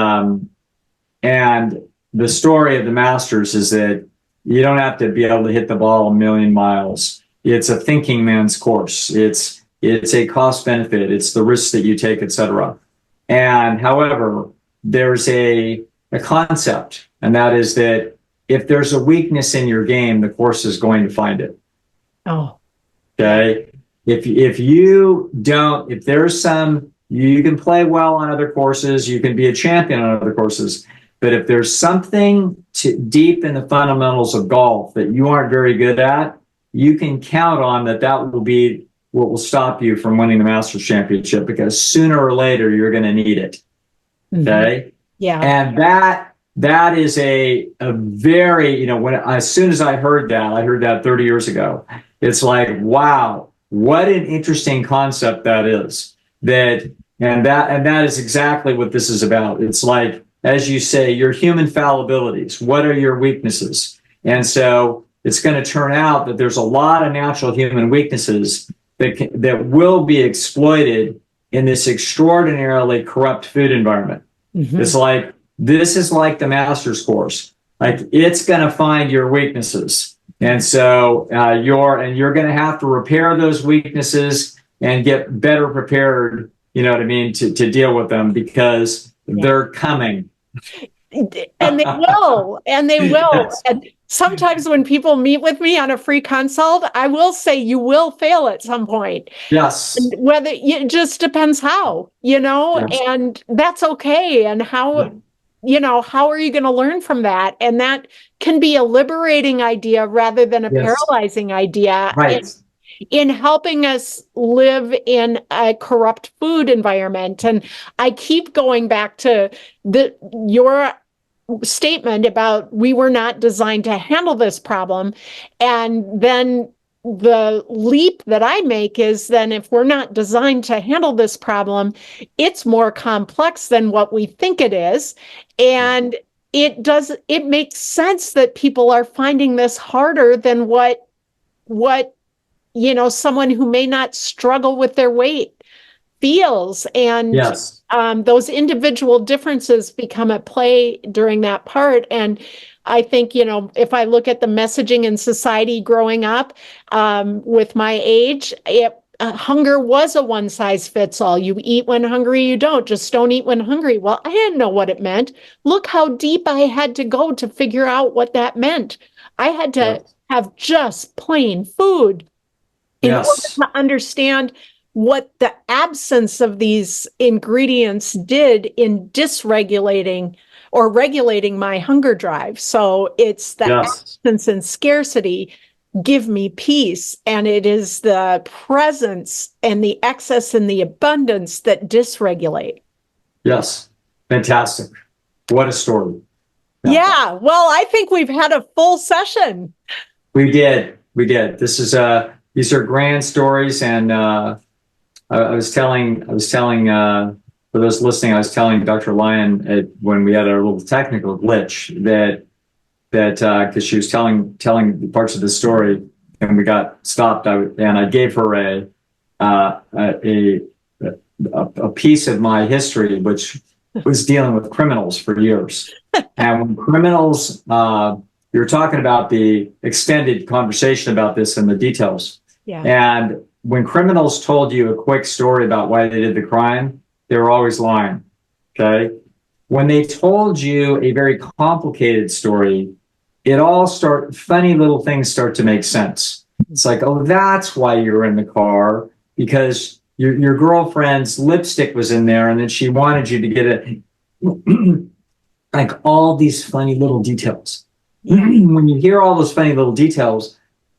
the story of the Masters is that you don't have to be able to hit the ball a million miles. It's a thinking man's course. It's a cost benefit. It's the risks that you take, et cetera. And however, there's a concept, and that is that if there's a weakness in your game, the course is going to find it. Oh. Okay. If you can play well on other courses, you can be a champion on other courses. But if there's something deep in the fundamentals of golf that you aren't very good at, you can count on that will be what will stop you from winning the Masters Championship, because sooner or later you're going to need it. Okay. Yeah. And that is a very, as soon as I heard that 30 years ago, it's like, wow, what an interesting concept that is. That is exactly what this is about. It's like, as you say, your human fallibilities. What are your weaknesses? And so it's going to turn out that there's a lot of natural human weaknesses that will be exploited in this extraordinarily corrupt food environment. It's like, this is like the master's course. Like, it's going to find your weaknesses. And so you're going to have to repair those weaknesses and get better prepared, to deal with them, because they're coming. And they will. Yes. And sometimes when people meet with me on a free consult, I will say you will fail at some point. Yes. And whether it just depends how, Yes. and that's okay. And how, how are you going to learn from that? And that can be a liberating idea rather than a paralyzing idea. Right. In helping us live in a corrupt food environment. And I keep going back to your statement about we were not designed to handle this problem. And then the leap that I make is then, if we're not designed to handle this problem, it's more complex than what we think it is. And it makes sense that people are finding this harder than what someone who may not struggle with their weight feels. And those individual differences become at play during that part. And I think, if I look at the messaging in society growing up with my age, hunger was a one size fits all. You eat when hungry, you don't. Just don't eat when hungry. Well, I didn't know what it meant. Look how deep I had to go to figure out what that meant. I had to have just plain food in order to understand what the absence of these ingredients did in dysregulating or regulating my hunger drive. So it's the Yes. absence and scarcity give me peace. And it is the presence and the excess and the abundance that dysregulate. Yes. Fantastic. What a story. Yeah. Well, I think we've had a full session. We did. We did. These are grand stories. And I was telling for those listening, I was telling Dr. Lyon when we had our little technical glitch that because she was telling parts of the story and we got stopped. And I gave her a piece of my history, which was dealing with criminals for years. And when criminals, you were talking about the extended conversation about this and the details. Yeah. And when criminals told you a quick story about why they did the crime, they were always lying. Okay. When they told you a very complicated story, funny little things start to make sense. It's like, oh, that's why you're in the car, because your girlfriend's lipstick was in there and then she wanted you to get it. Like all these funny little details. When you hear all those funny little details,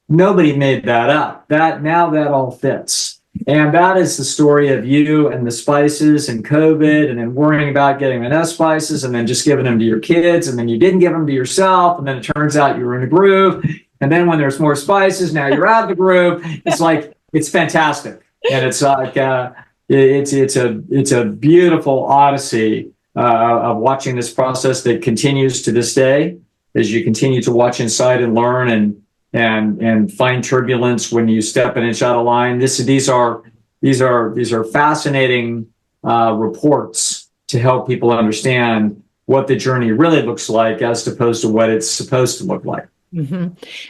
nobody made that up. That all fits. And that is the story of you and the spices and COVID and then worrying about getting enough spices and then just giving them to your kids. And then you didn't give them to yourself. And then it turns out you were in a groove. And then when there's more spices, now you're out of the groove. It's like, it's fantastic. And it's like, it's a beautiful odyssey of watching this process that continues to this day as you continue to watch inside and learn and find turbulence when you step an inch out of line. These are fascinating reports to help people understand what the journey really looks like as opposed to what it's supposed to look like. Mm-hmm.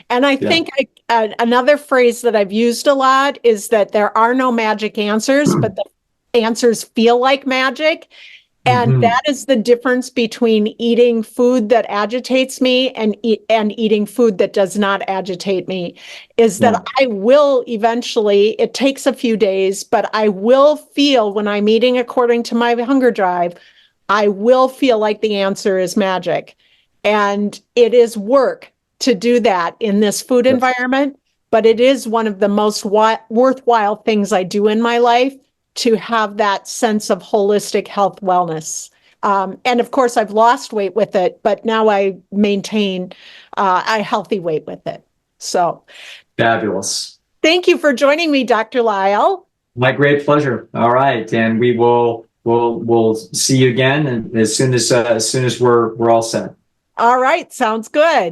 And I think another phrase that I've used a lot is that there are no magic answers, but the answers feel like magic. And that is the difference between eating food that agitates me and eating food that does not agitate me, is that I will eventually, it takes a few days, but I will feel when I'm eating according to my hunger drive, I will feel like the answer is magic. And it is work to do that in this food environment, but it is one of the most worthwhile things I do in my life, to have that sense of holistic health wellness. And of course, I've lost weight with it, but now I maintain a healthy weight with it. So fabulous. Thank you for joining me, Dr. Lisle. My great pleasure. All right. And we'll see you again as soon as we're all set. All right. Sounds good.